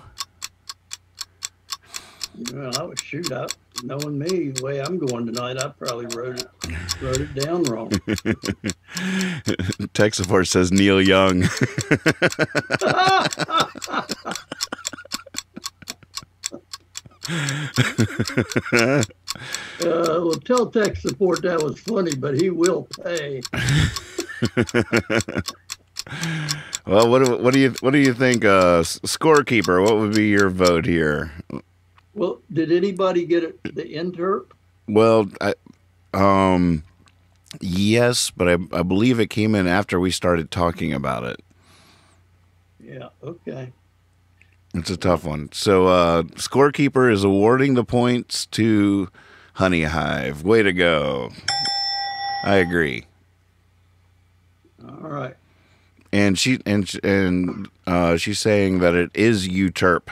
Well, knowing me, the way I'm going tonight, I probably wrote it down wrong. Tech support says Neil Young. Well, tell tech support that was funny, but he will pay. Well, what do you think, scorekeeper? What would be your vote here? Well, did anybody get it? The interp? Well, yes, but I believe it came in after we started talking about it. Yeah. Okay. It's a tough one. So, scorekeeper is awarding the points to Honey Hive. Way to go! I agree. All right. And she's saying that it is UTERP.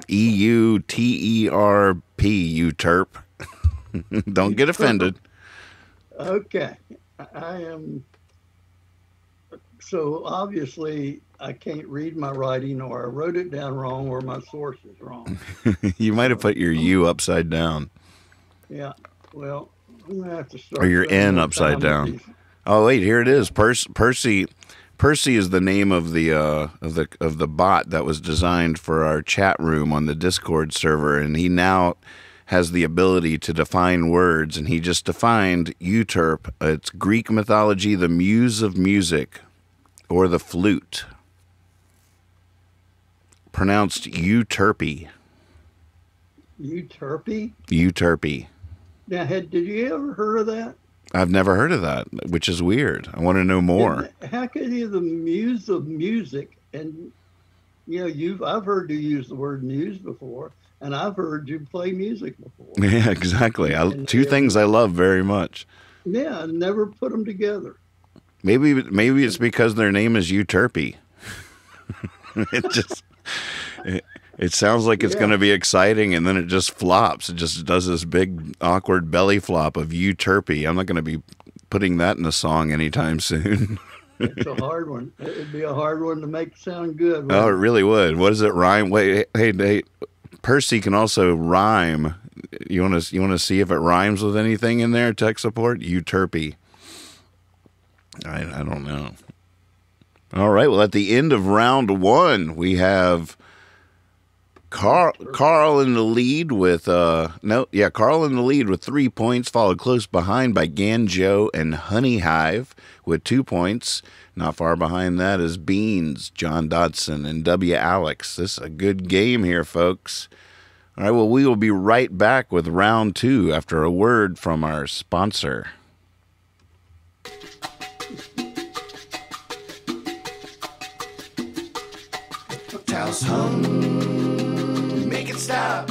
EUTERP, UTERP. Don't get offended. Okay. I am. So obviously I can't read my writing, or I wrote it down wrong, or my source is wrong. You might have put your U upside down. Yeah. Well, I'm gonna have to start. Or your N upside down. Oh wait, here it is. Percy is the name of the bot that was designed for our chat room on the Discord server, and he now has the ability to define words, and he just defined euterp. It's Greek mythology, the muse of music, or the flute. Pronounced euterpe. Euterpe? Euterpe. Now, did you ever heard of that? I've never heard of that, which is weird. I want to know more. How could you the muse of music? And I've heard you use the word muse before, and I've heard you play music before. Yeah, exactly. Two things I love very much. Yeah, I never put them together. Maybe it's because their name is Euterpe. It sounds like it's going to be exciting, and then it just flops. It just does this big, awkward belly flop of Euterpe. I'm not going to be putting that in a song anytime soon. It's a hard one. It'd be a hard one to make sound good. Oh, it really would. What does it rhyme? Wait, hey, Percy can also rhyme. You want to see if it rhymes with anything in there? Tech support, Euterpe. I don't know. All right. Well, at the end of round one, we have Carl in the lead with Carl in the lead with 3 points, followed close behind by Ganjo and Honey Hive with 2 points. Not far behind that is Beans, John Dodson, and W. Alex. This is a good game here, folks. All right, well, we will be right back with round two after a word from our sponsor. Towels hum, make it stop.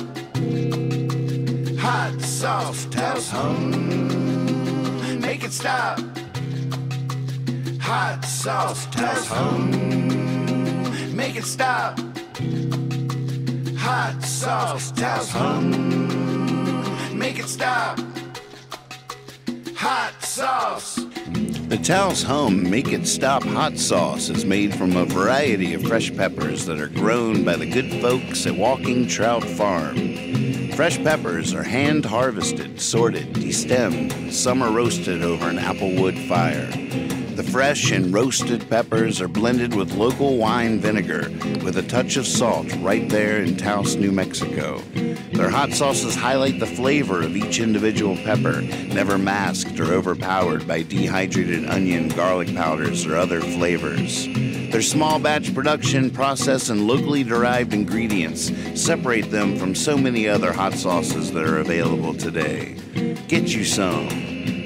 Hot sauce, towels hum, make it stop. Hot sauce, towels hum, make it stop. Hot sauce, towels hum, make it stop. Hot sauce. The Towels Home Make It Stop hot sauce is made from a variety of fresh peppers that are grown by the good folks at Walking Trout Farm. Fresh peppers are hand harvested, sorted, destemmed, and some are roasted over an applewood fire. The fresh and roasted peppers are blended with local wine vinegar with a touch of salt right there in Taos, New Mexico. Their hot sauces highlight the flavor of each individual pepper, never masked or overpowered by dehydrated onion, garlic powders, or other flavors. Their small batch production process and locally derived ingredients separate them from so many other hot sauces that are available today. Get you some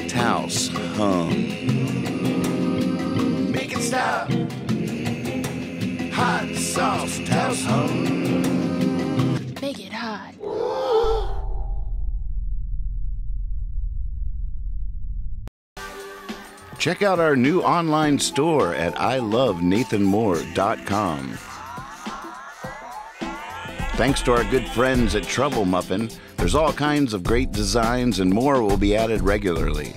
Taos Hum. Make it stop. Hot sauce, Taos Hum. Make it hot. Check out our new online store at ilovenathanmoore.com. Thanks to our good friends at Trouble Muffin, there's all kinds of great designs and more will be added regularly.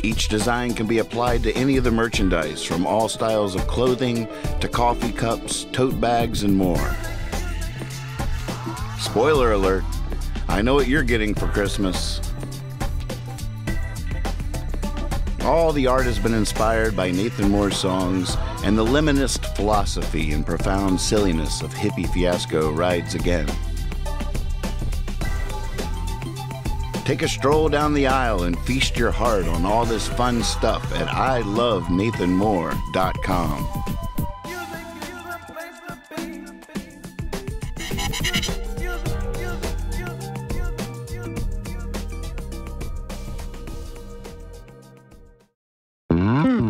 Each design can be applied to any of the merchandise, from all styles of clothing to coffee cups, tote bags, and more. Spoiler alert, I know what you're getting for Christmas. All the art has been inspired by Nathan Moore's songs and the Lemonist philosophy and profound silliness of Hippie Fiasco Rides Again. Take a stroll down the aisle and feast your heart on all this fun stuff at ilovenathanmoore.com.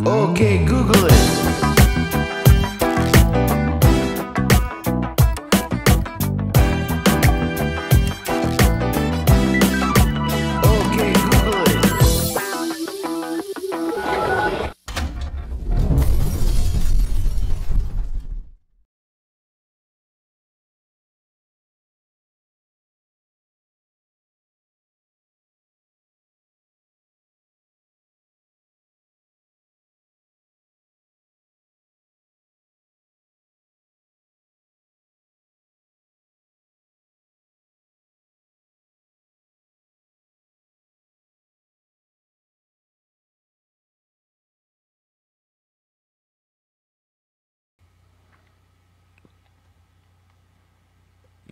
Okay, Google it. Okay, Google it.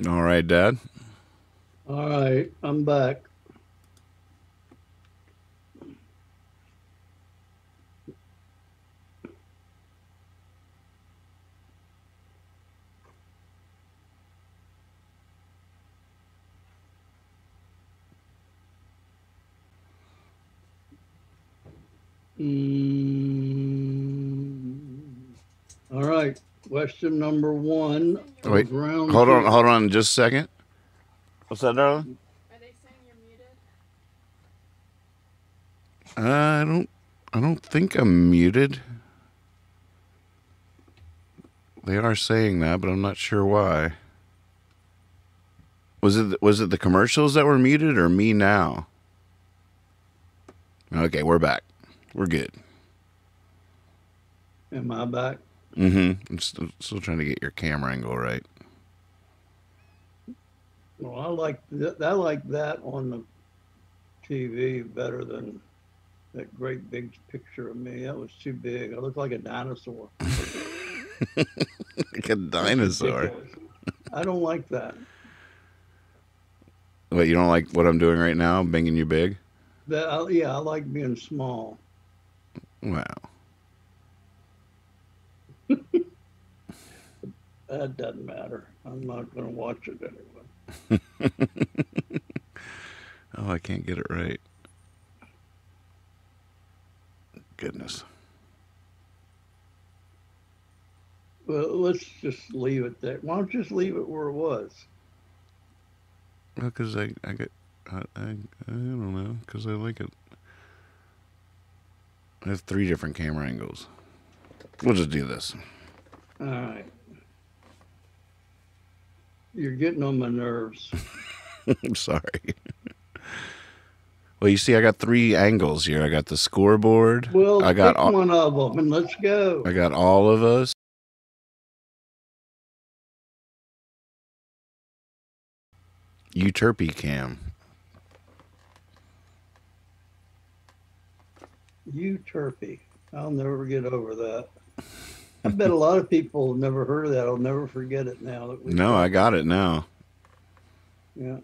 All right, Dad. All right, I'm back. All right, question number 1 Wait, of round hold 2. on just a second. What's that, darling? Are they saying you're muted? I don't think I'm muted. They are saying that, but I'm not sure why. Was it the commercials that were muted or me now? Okay, we're back. We're good. Am I back? I'm still trying to get your camera angle right. Well, I like that on the TV better than that great big picture of me. That was too big. I look like a dinosaur. Like a dinosaur. I don't like that. What, you don't like what I'm doing right now? Banging you big? Yeah, I like being small. Wow. That doesn't matter. I'm not going to watch it anyway. Oh, I can't get it right. Goodness. Well, let's just leave it there. Why don't you just leave it where it was? Well, because I don't know, because I like it. I have 3 different camera angles. We'll just do this. All right. You're getting on my nerves. I'm sorry. Well, you see, I got 3 angles here. I got the scoreboard. Well, I got pick one of them and let's go. I got all of us. Euterpe cam. Euterpe. I'll never get over that. I bet a lot of people have never heard of that. I'll never forget it now. No, I got it now. Yeah.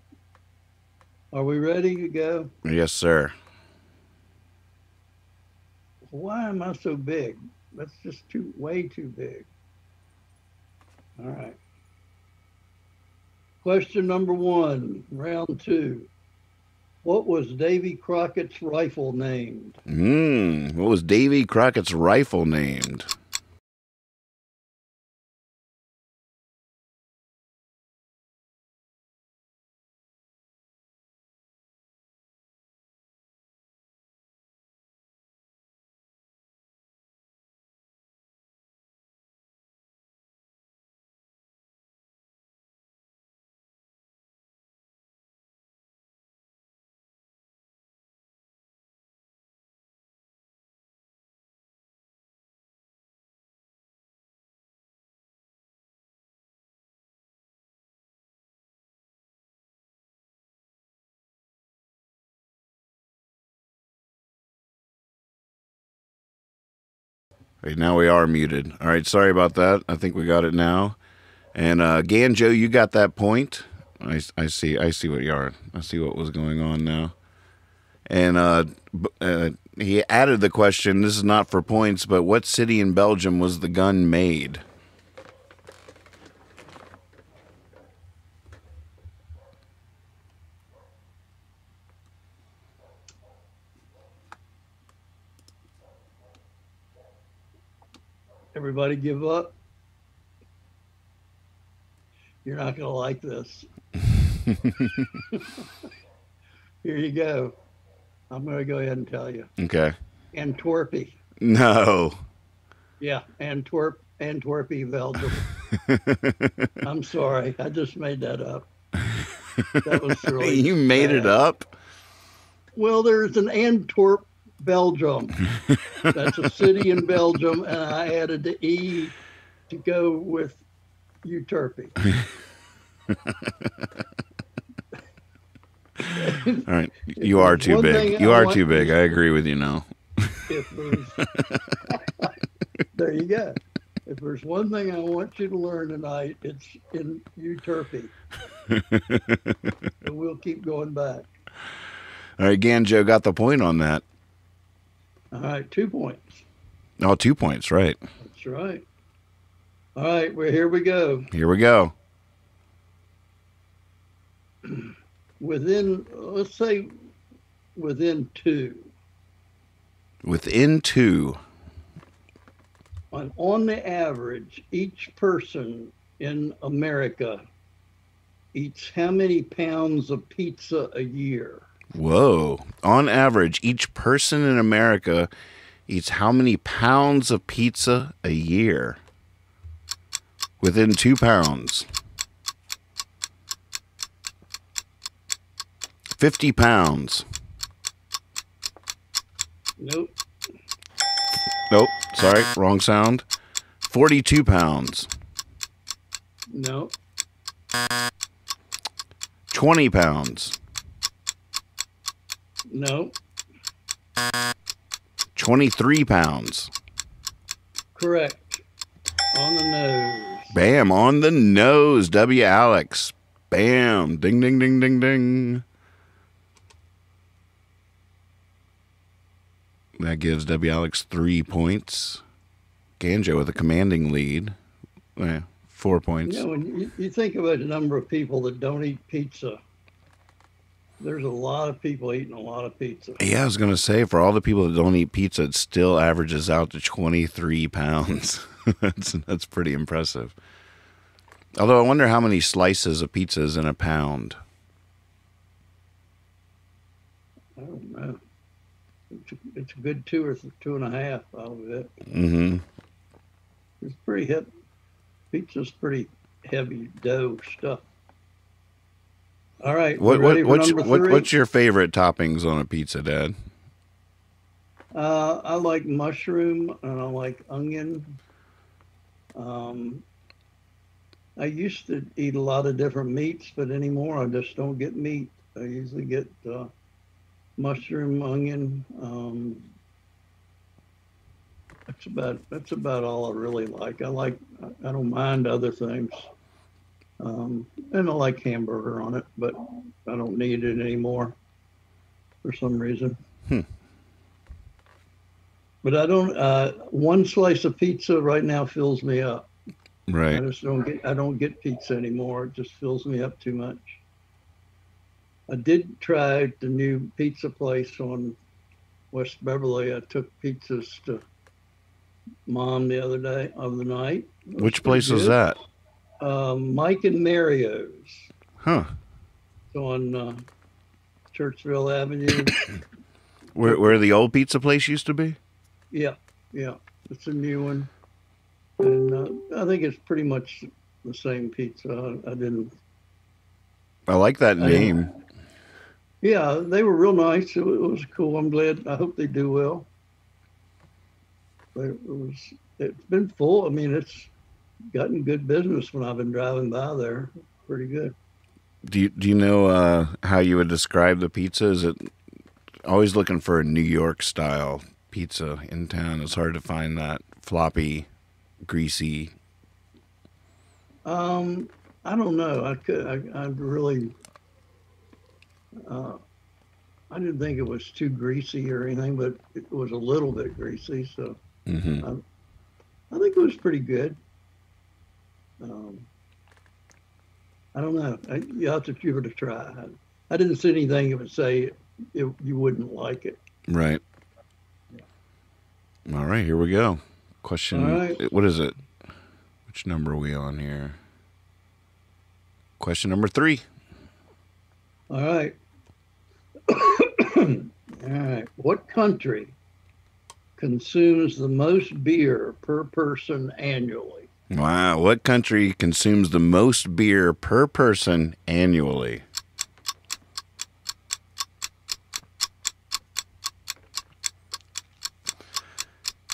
Are we ready to go? Yes, sir. Why am I so big? That's just way too big. All right. Question number 1, round 2. What was Davy Crockett's rifle named? What was Davy Crockett's rifle named? Right, now we are muted. All right, sorry about that. I think we got it now. And Ganjo, you got that point. I see what you are. I see what was going on now. And he added the question, this is not for points, but what city in Belgium was the gun made? Everybody give up? You're not going to like this. Here you go. I'm going to go ahead and tell you. Okay. Antwerpy. No. Yeah, Antwerpy, Belgium. I'm sorry. I just made that up. That was really You made it up? Well, there's an Antwerp, Belgium. That's a city in Belgium, and I added the E to go with Euterpe. All right. You are too big. You are too big. I agree with you now. There you go. If there's one thing I want you to learn tonight, it's in Euterpe. And we'll keep going back. All right, Ganjo got the point on that. All right, 2 points. Oh, 2 points, right. That's right. All right, well, here we go. Here we go. Let's say within 2. Within 2. On the average, each person in America eats how many pounds of pizza a year? Whoa. On average, each person in America eats how many pounds of pizza a year? Within 2 pounds. 50 pounds. Nope. Nope. Sorry. Wrong sound. 42 pounds. Nope. 20 pounds. Nope. 23 pounds. Correct. On the nose. Bam. On the nose. W. Alex. Bam. Ding, ding, ding, ding, ding. That gives W. Alex 3 points. Ganjo with a commanding lead. 4 points. You know, when you think about the number of people that don't eat pizza, there's a lot of people eating a lot of pizza. Yeah, I was going to say, for all the people that don't eat pizza, it still averages out to 23 pounds. That's pretty impressive. Although I wonder how many slices of pizza is in a pound. I don't know. It's a good 2 or 2.5 out of it. Mm-hmm. It's pretty heavy. Pizza's pretty heavy dough stuff. All right. What's your favorite toppings on a pizza, Dad? I like mushroom and I like onion. I used to eat a lot of different meats, but anymore I just don't get meat. I usually get mushroom, onion. That's about all I really like. I don't mind other things. And I like hamburger on it, but I don't need it anymore for some reason. But I don't, one slice of pizza right now fills me up. Right. I don't get pizza anymore. It just fills me up too much. I did try the new pizza place on West Beverly. I took pizzas to Mom the other night. Which place was that? Mike and Mario's. Huh. It's on Churchville Avenue. Where the old pizza place used to be? Yeah. It's a new one. And I think it's pretty much the same pizza. I like that name. Yeah, they were real nice. It was cool. I'm glad. I hope they do well. But it's been full. I mean, it's gotten good business when I've been driving by there. Pretty good. Do you know how you would describe the pizza? Is it always looking for a New York style pizza in town? It's hard to find that floppy, greasy? I don't know. I really, I didn't think it was too greasy or anything, but it was a little bit greasy. So I think it was pretty good. I don't know. You have to give it a try. I didn't see anything that would say you wouldn't like it. Right. All right, here we go. Question. All right. What is it? Which number are we on here? Question number 3. All right. All right. What country consumes the most beer per person annually? Wow. What country consumes the most beer per person annually?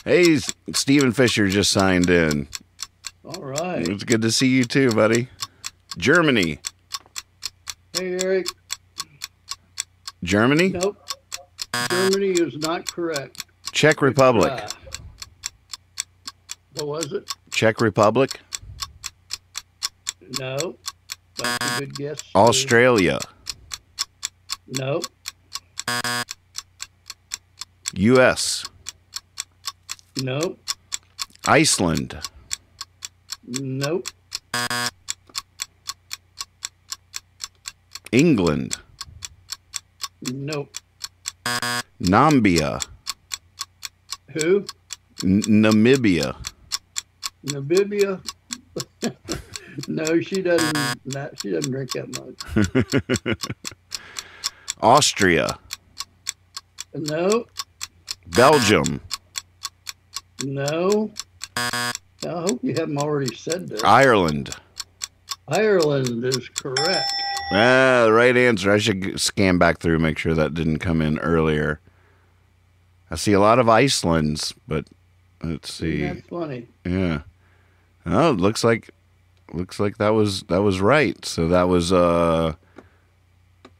Hey, Stephen Fisher just signed in. All right. It's good to see you too, buddy. Germany. Hey, Eric. Germany? Nope. Germany is not correct. Czech Republic. What was it? Czech Republic. No. That's a good guess. Australia. No. U.S. Nope. Iceland. Nope. England. Nope. Nambia. Who? Namibia. Namibia? No, she doesn't. She doesn't drink that much. Austria. No. Belgium. No. I hope you haven't already said that. Ireland. Ireland is correct. The right answer. I should scan back through, make sure that didn't come in earlier. I see a lot of Icelands, but let's see. That's funny. Yeah. Oh, it looks like that was right. So that was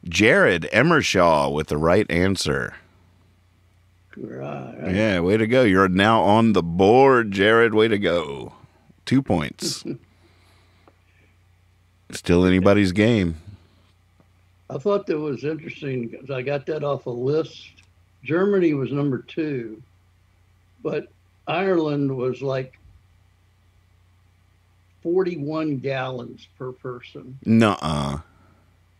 Jared Emershaw with the right answer. Right. Yeah, way to go. You're now on the board, Jared. Way to go. 2 points. Still anybody's game. I thought that was interesting because I got that off a list. Germany was number 2, but Ireland was like 41 gallons per person. Nuh-uh.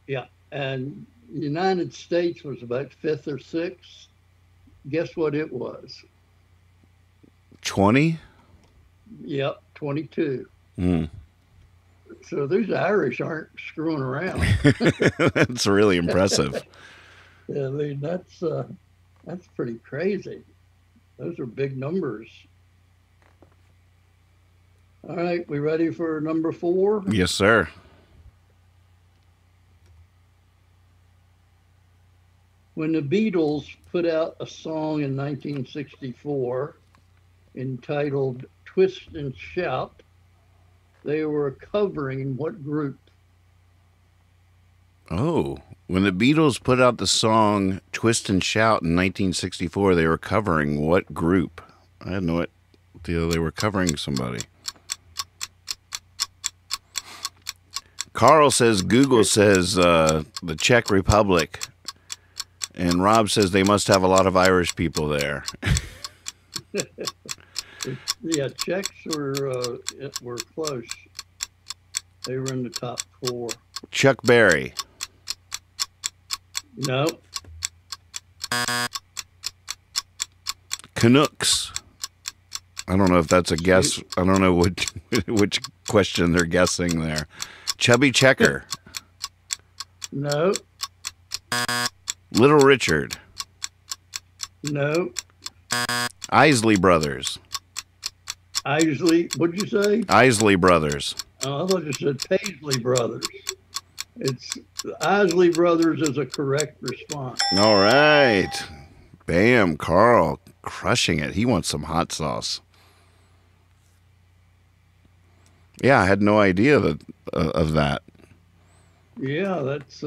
Yeah, and the United States was about 5th or 6th. Guess what it was? 20? Yep, 22. Mm. So these Irish aren't screwing around. That's really impressive. I mean, that's pretty crazy. Those are big numbers. All right, we ready for number 4? Yes, sir. When the Beatles put out a song in 1964 entitled Twist and Shout, they were covering what group? Oh, when the Beatles put out the song Twist and Shout in 1964, they were covering what group? I had no idea they were covering somebody. Carl says, Google says the Czech Republic. And Rob says they must have a lot of Irish people there. Yeah, Czechs were close. They were in the top 4. Chuck Berry. No. Canucks. I don't know if that's a guess. I don't know which question they're guessing there. Chubby Checker. No. Little Richard. No. Isley Brothers. Isley, what'd you say? Isley Brothers. Oh, I thought you said Paisley Brothers. It's Isley Brothers is a correct response. All right. Bam, Carl crushing it. He wants some hot sauce. Yeah, I had no idea of that. Yeah, that's...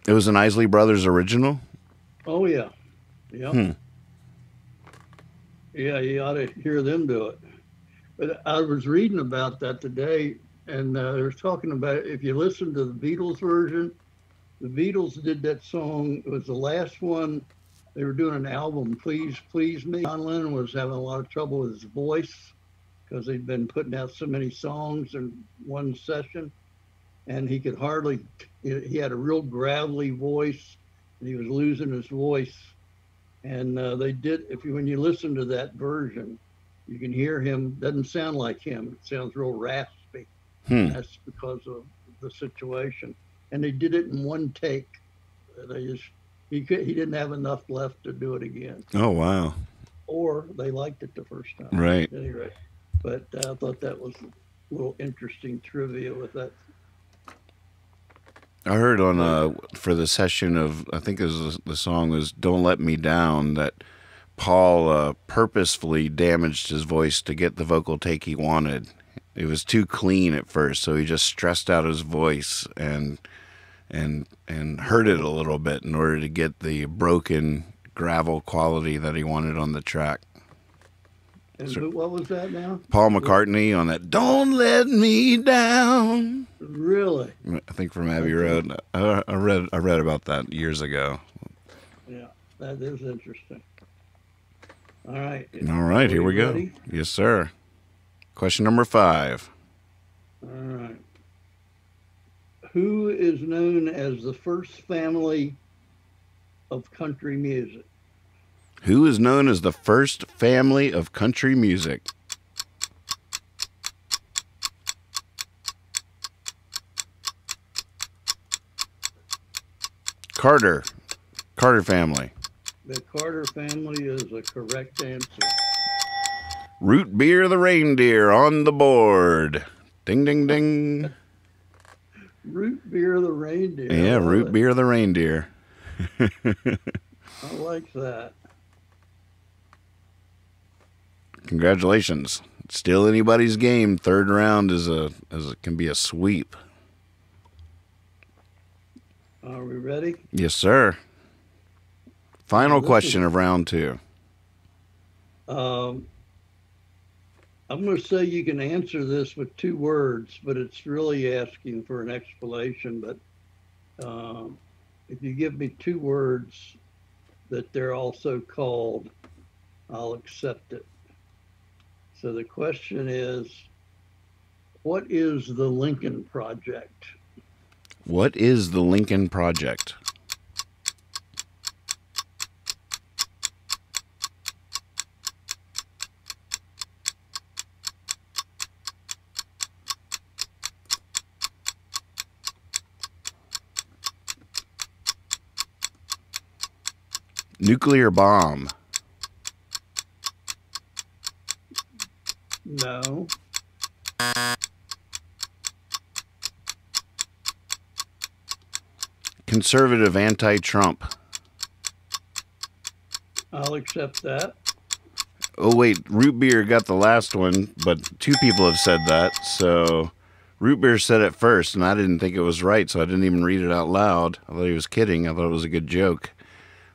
It was an Isley Brothers original? Oh, yeah. Yeah. Yeah, you ought to hear them do it. But I was reading about that today, and they were talking about if you listen to the Beatles version, the Beatles did that song. It was the last one. They were doing an album, Please Please Me. John Lennon was having a lot of trouble with his voice because he'd been putting out so many songs in one session, and he could hardly, he had a real gravelly voice, and he was losing his voice. And they did, when you listen to that version, you can hear him, doesn't sound like him. It sounds real raspy. That's because of the situation. And they did it in one take. He didn't have enough left to do it again. Oh, wow. Or they liked it the first time. Right. At any rate. But I thought that was a little interesting trivia with that. I heard on for the session of, I think the song was "Don't Let Me Down," that Paul purposefully damaged his voice to get the vocal take he wanted. It was too clean at first, so he just stressed out his voice and hurt it a little bit in order to get the broken gravel quality that he wanted on the track. And what was that now? Paul McCartney on that "Don't Let Me Down." Really? I think from Abbey Road. I read about that years ago. Yeah, that is interesting. All right. All right, here we go. Ready? Yes, sir. Question number 5. All right. Who is known as the first family of country music? Who is known as the first family of country music? Carter family. The Carter family is a correct answer. Root Beer the Reindeer on the board. Ding, ding, ding. Root Beer the Reindeer. Yeah, Root Beer the Reindeer. I like that. Congratulations. Still anybody's game. Third round can be a sweep. Are we ready? Yes, sir. Final question of round 2. I'm going to say you can answer this with 2 words, but it's really asking for an explanation. But if you give me 2 words that they're also called, I'll accept it. So the question is, what is the Lincoln Project? What is the Lincoln Project? Nuclear bomb. No. Conservative anti-Trump. I'll accept that. Oh, wait. Root Beer got the last one, but 2 people have said that. So Root Beer said it first, and I didn't think it was right, so I didn't even read it out loud. I thought he was kidding. I thought it was a good joke.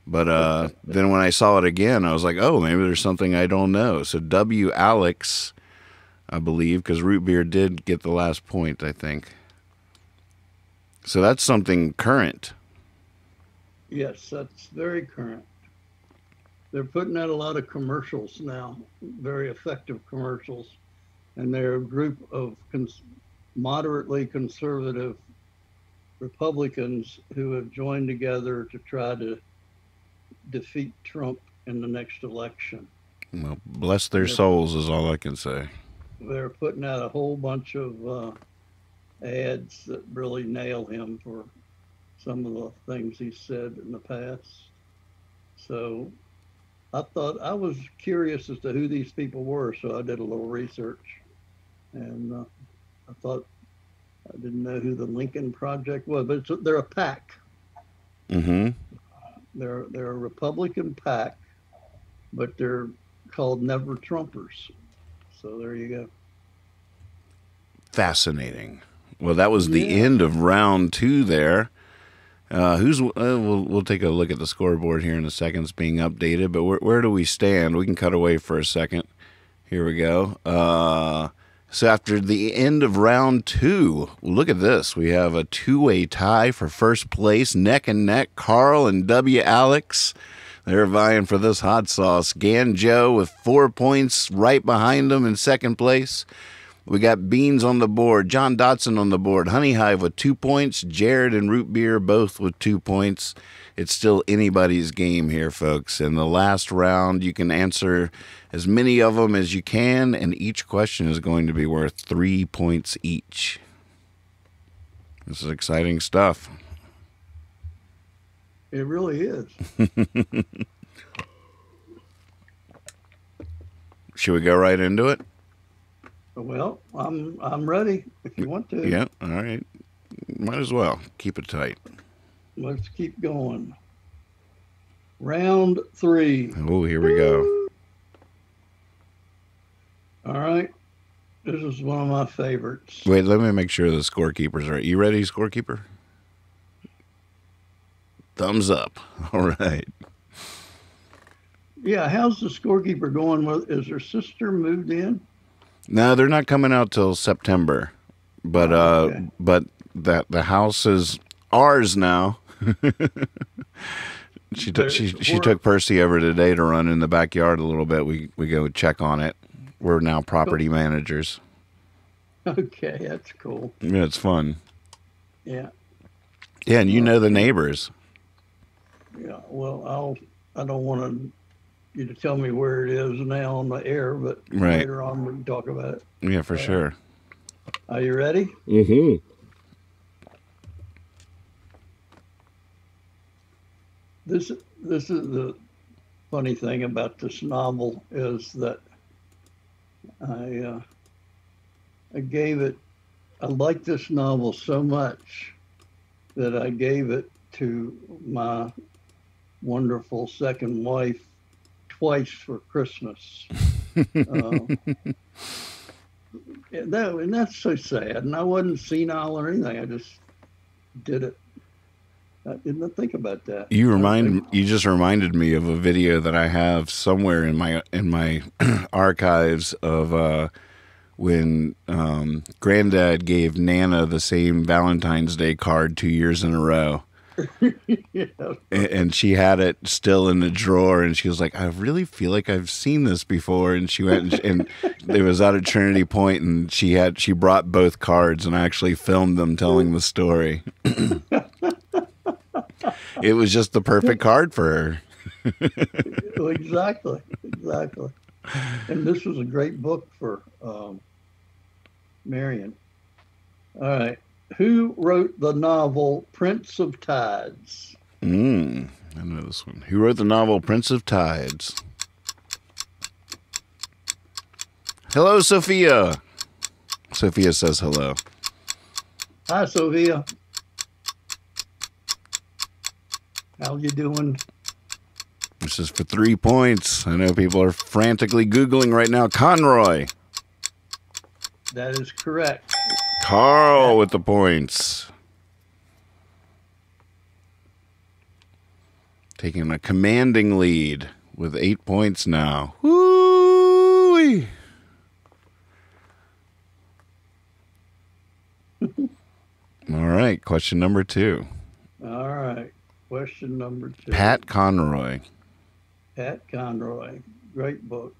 But then when I saw it again, I was like, oh, maybe there's something I don't know. So W. Alex, I believe, because Root Beer did get the last point, I think. So that's something current. Yes, that's very current. They're putting out a lot of commercials now, very effective commercials. And they're a group of moderately conservative Republicans who have joined together to try to defeat Trump in the next election. Well, bless their souls is all I can say. They're putting out a whole bunch of ads that really nail him for some of the things he said in the past. So I was curious as to who these people were, so I did a little research. And I thought, I didn't know who the Lincoln Project was, but they're a PAC. Mm-hmm. They're a Republican PAC, but they're called Never Trumpers. So there you go. Fascinating. Well, that was the end of round 2 there. We'll take a look at the scoreboard here in a second. It's being updated, but where do we stand? We can cut away for a second. Here we go. So after the end of round 2, look at this. We have a 2-way tie for first place, neck and neck. Carl and W. Alex, they're vying for this hot sauce. Ganjo with 4 points right behind them in second place. We got Beans on the board, John Dotson on the board, Honey Hive with 2 points, Jared and Root Beer both with 2 points. It's still anybody's game here, folks. In the last round, you can answer as many of them as you can, and each question is going to be worth 3 points each. This is exciting stuff. It really is. Should we go right into it? Well, I'm ready if you want to. Yeah, all right. Might as well. Keep it tight. Let's keep going. Round 3. Oh, here we go. All right. This is one of my favorites. Wait, let me make sure the scorekeeper's right. You ready, scorekeeper? Thumbs up. All right. Yeah, how's the scorekeeper going? Is her sister moved in? No, they're not coming out till September. But okay. But the house is ours now. She took Percy over today to run in the backyard a little bit. We go check on it. We're now property managers. Okay, that's cool. Yeah, it's fun. Yeah. Yeah, and you know the neighbors. Yeah. Well, I don't want you to tell me where it is now on the air, but right. Later on we can talk about it. Yeah, for sure. Are you ready? Mm-hmm. This is the funny thing about this novel is that I gave it. I like this novel so much that I gave it to my wonderful second wife twice for Christmas. And that's so sad. And I wasn't senile or anything. I just did it. I didn't think about that. You just reminded me of a video that I have somewhere in my archives of when Granddad gave Nana the same Valentine's Day card 2 years in a row. Yeah. And she had it still in the drawer, and she was like, I really feel like I've seen this before. And she went and it was out at Trinity Point, and she brought both cards, and I actually filmed them telling the story. It was just the perfect card for her. Exactly. And this was a great book for Marion. All right. Who wrote the novel Prince of Tides? I know this one. Who wrote the novel Prince of Tides? Hello, Sophia. Sophia says hello. Hi, Sophia. How you doing? This is for 3 points. I know people are frantically Googling right now. Conroy. That is correct. Carl with the points. Taking a commanding lead with 8 points now. Woo! All right, question number 2. All right, question number 2. Pat Conroy. Pat Conroy, great book.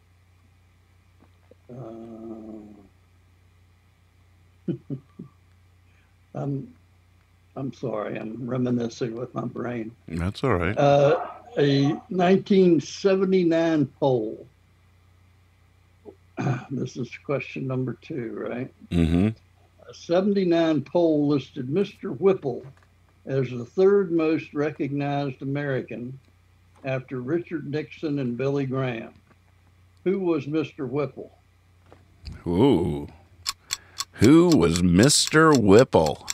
I'm sorry, I'm reminiscing with my brain. That's all right. A 1979 poll. This is question number 2, right? Mm-hmm. A 79 poll listed Mr. Whipple as the third most recognized American after Richard Nixon and Billy Graham. Who was Mr. Whipple? Ooh. Who was Mr. Whipple?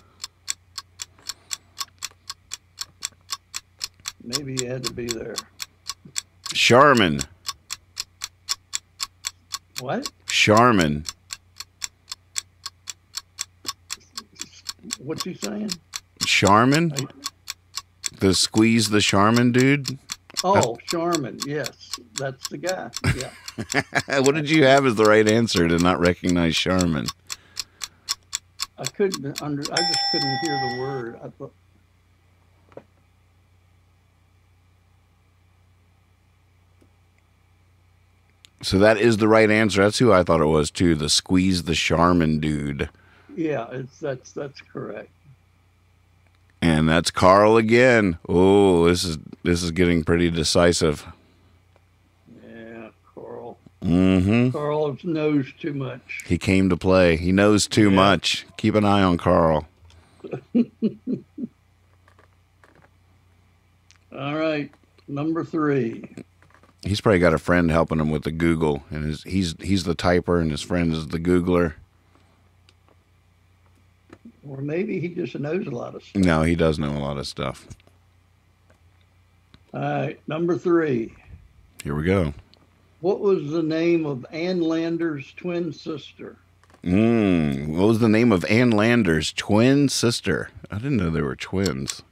Maybe he had to be there. Charmin. What? Charmin. What's he saying? Charmin? the Squeeze the Charmin dude? Oh, Charmin. Yes, that's the guy. Yeah. What did you have as the right answer to not recognize Charmin? I just couldn't hear the word. I thought. So that is the right answer. That's who I thought it was too. The Squeeze the Charmin dude. Yeah, that's correct. And that's Carl again. Oh, this is getting pretty decisive. Yeah, Carl. Mm-hmm. Carl knows too much. He came to play. He knows too much. Keep an eye on Carl. All right, number 3. He's probably got a friend helping him with the Google, and he's the typer, and his friend is the Googler. Or maybe he just knows a lot of stuff. No, he does know a lot of stuff. All right, number 3. Here we go. What was the name of Ann Lander's twin sister? What was the name of Ann Lander's twin sister? I didn't know they were twins.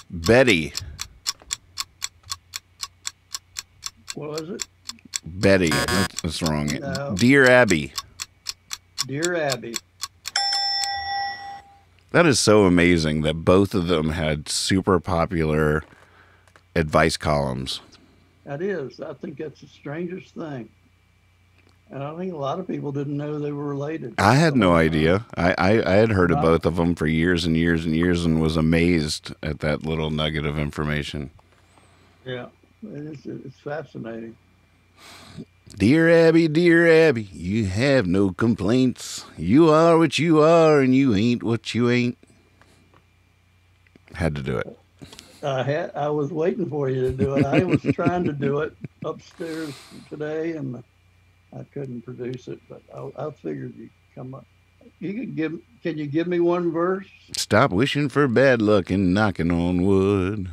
Betty. What was it? Betty. That's wrong. No. Dear Abby. Dear Abby. That is so amazing that both of them had super popular advice columns. That is. I think that's the strangest thing. And I think a lot of people didn't know they were related. I had no idea. I had heard of both of them for years and years and years and was amazed at that little nugget of information. Yeah, it's fascinating. Dear Abby, you have no complaints. You are what you are and you ain't what you ain't. Had to do it. I was waiting for you to do it. I was trying to do it upstairs today and I couldn't produce it, but I figured you'd come up. Can you give me one verse? Stop wishing for bad luck and knocking on wood.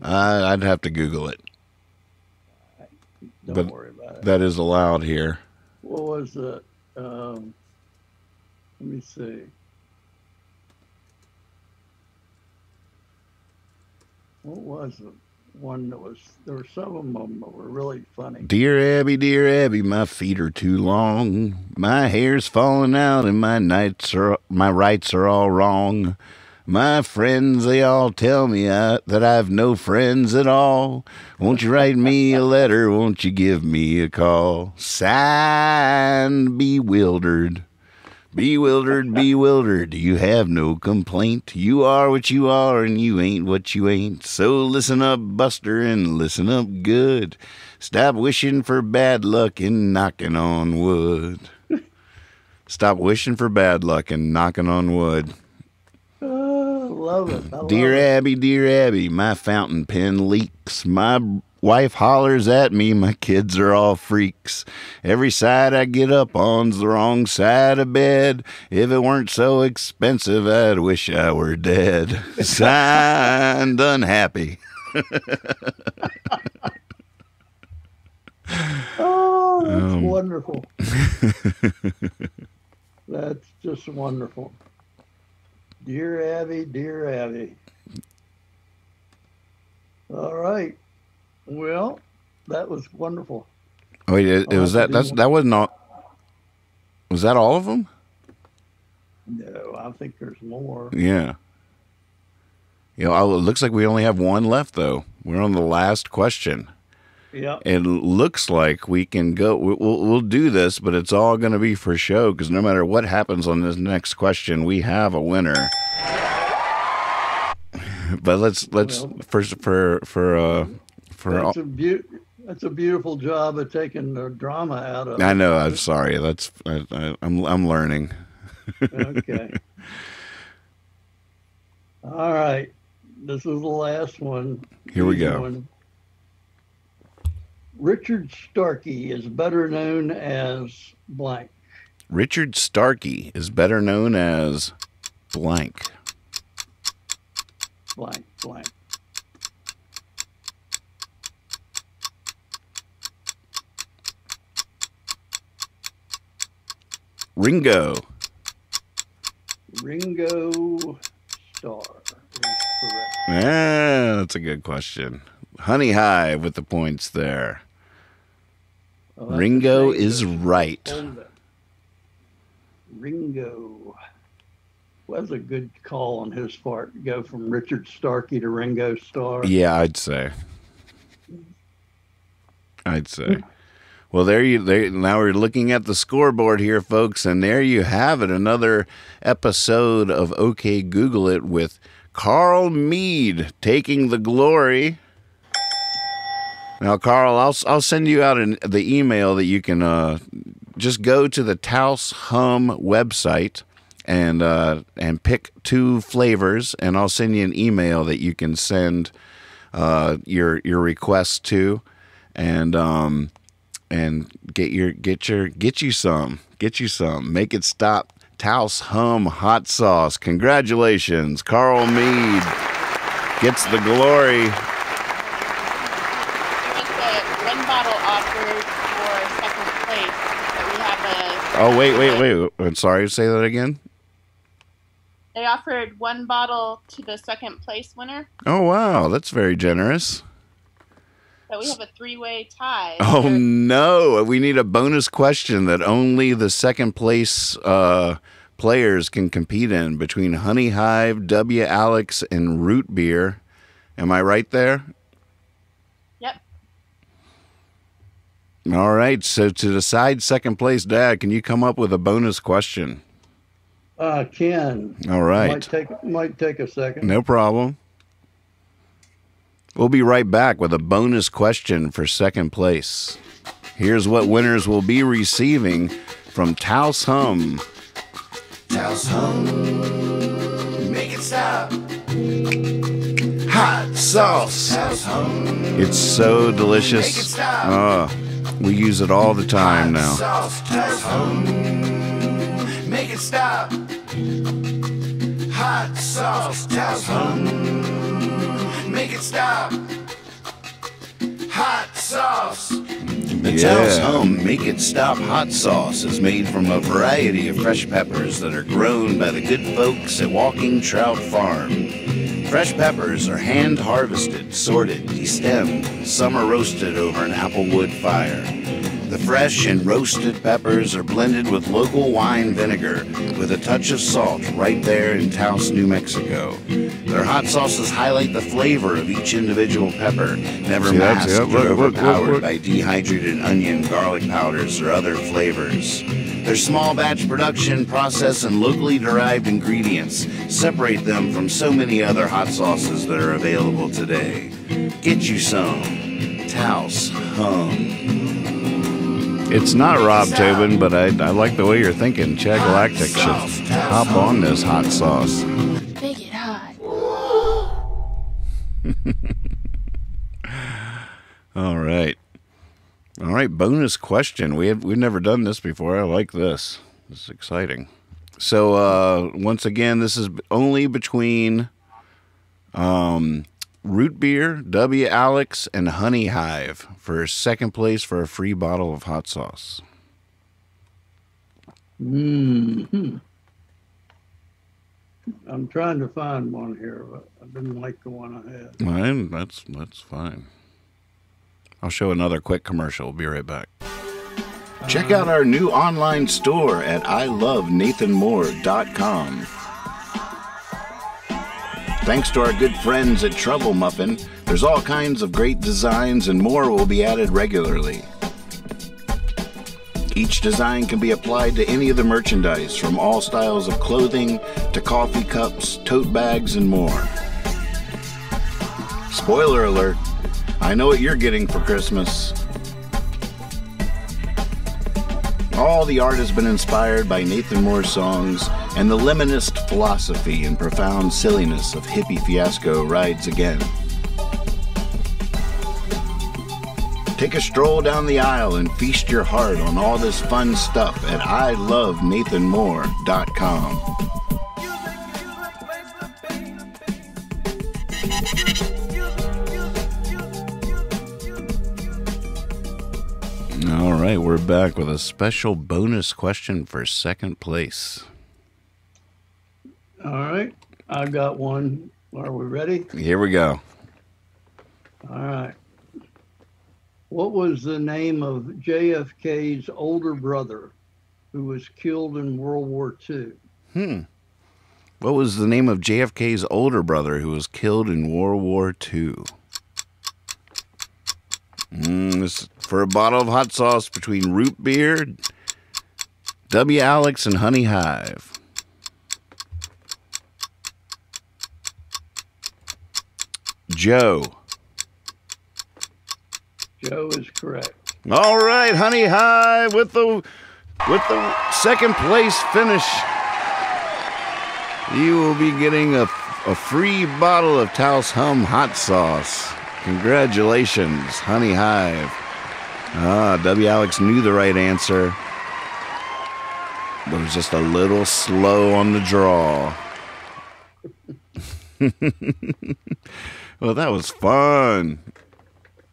I'd have to Google it. Don't worry about it. That is allowed here. What was it? Let me see. What was it? One that was, there were some of them that were really funny. Dear Abby, my feet are too long. My hair's falling out and my rights are all wrong. My friends, they all tell me that I've no friends at all. Won't you write me a letter? Won't you give me a call? Signed, Bewildered. Bewildered, you have no complaint. You are what you are and you ain't what you ain't. So listen up, Buster, and listen up good. Stop wishing for bad luck and knocking on wood. Stop wishing for bad luck and knocking on wood. Oh, love it. Dear Abby, my fountain pen leaks. My wife hollers at me, my kids are all freaks. Every side I get up on's the wrong side of bed. If it weren't so expensive, I'd wish I were dead. Signed, Unhappy. Oh, that's wonderful. That's just wonderful. Dear Abby. All right. Well, that was wonderful. Wait, it was that was not. Was that all of them? No, I think there's more. Yeah. You know, it looks like we only have one left, though. We're on the last question. Yeah. It looks like we can go. We'll do this, but it's all going to be for show because no matter what happens on this next question, we have a winner. But let's first that's a beautiful job of taking the drama out of it. I know. I'm sorry. I'm learning. Okay. All right. This is the last one. Here we go. One. Richard Starkey is better known as blank. Richard Starkey is better known as blank. Blank. Ringo. Ringo Starr is correct. Yeah, that's a good question. Honey Hive with the points there. Well, that's Ringo a shame is that she right. pulled that. Ringo. Well, that's a good call on his part to go from Richard Starkey to Ringo Starr. Yeah, I'd say. Well, now we're looking at the scoreboard here, folks, and there you have it. Another episode of OK Google It with Carl Mead taking the glory. Now, Carl, I'll send you out the email that you can just go to the Taos Hum website and pick 2 flavors, and I'll send you an email that you can send your request to, and get you some. Make it stop. Taos Hum hot sauce. Congratulations, Carl Mead gets the glory. One bottle offered for second place, but we have a... Oh, wait. I'm sorry, say that again. They offered 1 bottle to the second place winner, Oh, wow, that's very generous. so we have a 3-way tie. Oh, no, we need a bonus question that only the second place players can compete in between Honey Hive, W. Alex, and Root Beer. Am I right there? Yep. All right, so to decide second place, Dad, can you come up with a bonus question? Can. All right. Might take a second. No problem. We'll be right back with a bonus question for second place. Here's what winners will be receiving from Taos Hum. Taos Hum, make it stop. Hot sauce. Taos Hum. It's so delicious. Make it stop. We use it all the time now. Sauce. Taos Hum, make it stop. Hot sauce. Taos Hum, make it stop. Hot sauce. The Taos Hum Make It Stop hot sauce is made from a variety of fresh peppers that are grown by the good folks at Walking Trout Farm. Fresh peppers are hand harvested, sorted, destemmed, and some are roasted over an apple wood fire. The fresh and roasted peppers are blended with local wine vinegar with a touch of salt right there in Taos, New Mexico. Their hot sauces highlight the flavor of each individual pepper, never masked or overpowered by dehydrated onion, garlic powders, or other flavors. Their small batch production process and locally derived ingredients separate them from so many other hot sauces that are available today. Get you some Taos Hum. It's not Rob Tobin, but I like the way you're thinking. Chad Galactic should hop on this hot sauce. Make it hot. All right. All right, bonus question. We've never done this before. I like this. This is exciting. So once again, this is only between Root Beer, W. Alex, and Honey Hive for second place for a free bottle of hot sauce. Mm-hmm. I'm trying to find one here, but I didn't like the one I had. Mine, that's fine. I'll show another quick commercial. We'll be right back. Check out our new online store at ilovenathanmoore.com. Thanks to our good friends at Trouble Muffin, there's all kinds of great designs and more will be added regularly. Each design can be applied to any of the merchandise, from all styles of clothing to coffee cups, tote bags, and more. Spoiler alert, I know what you're getting for Christmas. All the art has been inspired by Nathan Moore's songs and the Lemonist philosophy and profound silliness of Hippie Fiasco rides again. Take a stroll down the aisle and feast your heart on all this fun stuff at ilovenathanmoore.com. All right, we're back with a special bonus question for second place. All right, I got one. Are we ready? Here we go. All right. What was the name of JFK's older brother who was killed in World War II? What was the name of JFK's older brother who was killed in World War II? This is for a bottle of hot sauce between root beer, W. Alex, and Honey Hive. Joe. Joe is correct. All right, Honey Hive with the second place finish. You will be getting a free bottle of Taos Hum hot sauce. Congratulations, Honey Hive. W. Alex knew the right answer, but was just a little slow on the draw. Well, that was fun.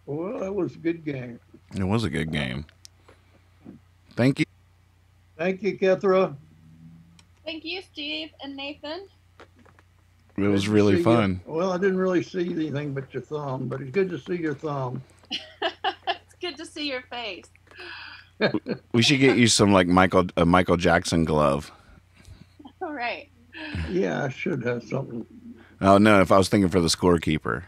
Well, that was a good game. It was a good game. Thank you. Thank you, Kethra. Thank you, Steve and Nathan. It was really fun. Well, I didn't really see anything but your thumb, but it's good to see your thumb. It's good to see your face. We should get you some like Michael Jackson glove. All right. Yeah, I should have something. Oh no, if I was thinking for the scorekeeper.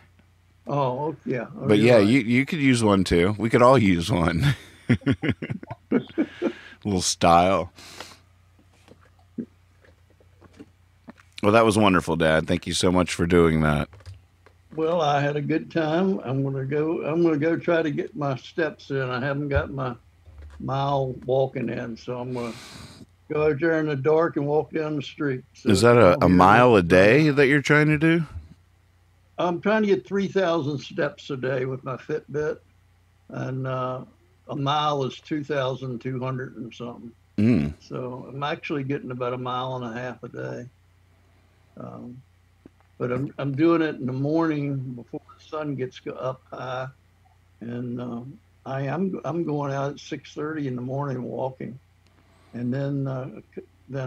Oh, yeah. Oh, But yeah, right. you could use one too. We could all use one. A little style. Well, that was wonderful, Dad. Thank you so much for doing that. Well, I had a good time. I'm gonna go try to get my steps in. I haven't got my mile walking in, so I'm gonna go out there in the dark and walk down the street. So Is that a mile a day that you're trying to do? I'm trying to get 3,000 steps a day with my Fitbit, and a mile is 2,200 and something. So I'm actually getting about a mile and a half a day. But I'm doing it in the morning before the sun gets up high, and I'm going out at 6:30 in the morning walking, and then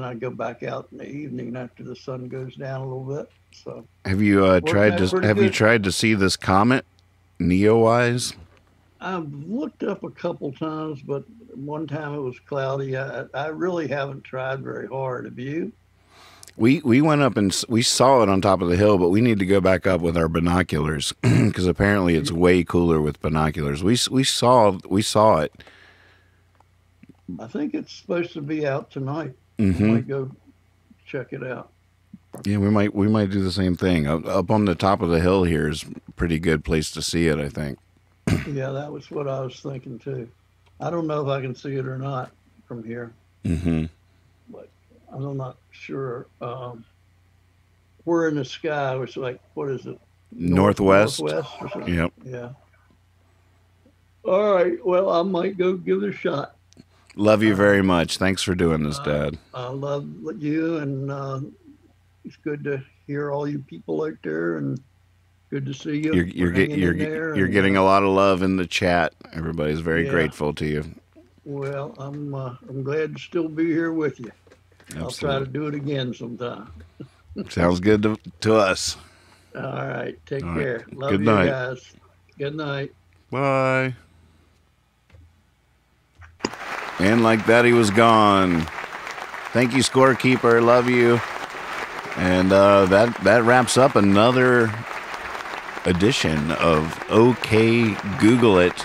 I go back out in the evening after the sun goes down a little bit. So have you tried to see this comet, Neowise? I've looked up a couple times, but one time it was cloudy. I really haven't tried very hard. Have you? We went up and we saw it on top of the hill, but we need to go back up with our binoculars because apparently it's way cooler with binoculars. We saw it. I think it's supposed to be out tonight. Mm-hmm. We might go check it out. Yeah, we might do the same thing. Up on the top of the hill here is a pretty good place to see it, I think. Yeah, that was what I was thinking too. I don't know if I can see it or not from here. Mm-hmm. But I'm not sure. We're in the sky. It's like, what is it? Northwest. Northwest or something. Yep. Yeah. All right. Well, I might go give it a shot. Love you very much. Thanks for doing this, Dad. I love you, and it's good to hear all you people out there, and good to see you. You're getting a lot of love in the chat. Everybody's very grateful to you. Well, I'm glad to still be here with you. Absolutely. I'll try to do it again sometime. Sounds good to us. All right. Take All care. right. Love Good you night. guys. Good night. Bye. And like that, he was gone. Thank you, scorekeeper. Love you. And that wraps up another edition of OK Google It.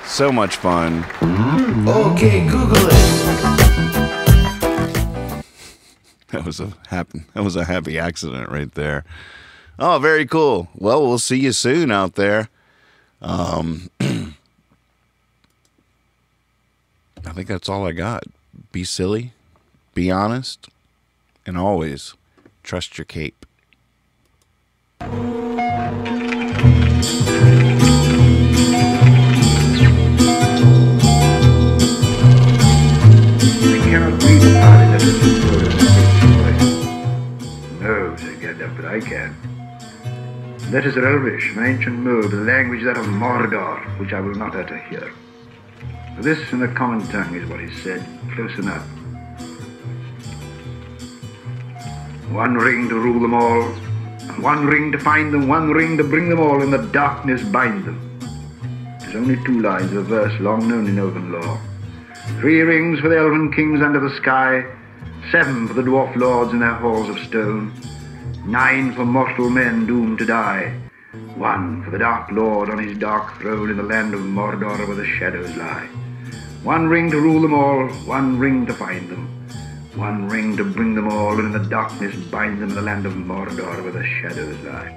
So much fun. OK Google It. That was a happy accident right there. Oh, very cool. Well, we'll see you soon out there. I think that's all I got. Be silly, be honest, and always trust your cape. We cannot read the party that is included in this. No, said Gandalf, but I can. That is Elvish, an ancient mode, a language that of Mordor, which I will not utter here. This in the common tongue is what is said, close enough. One ring to rule them all, and one ring to find them, one ring to bring them all, in the darkness bind them. 'Tis only 2 lines of a verse long known in elven lore. 3 rings for the elven kings under the sky, 7 for the dwarf lords in their halls of stone, 9 for mortal men doomed to die, 1 for the dark lord on his dark throne in the land of Mordor where the shadows lie. 1 ring to rule them all, 1 ring to find them, 1 ring to bring them all, and in the darkness bind them in the land of Mordor where the shadows lie.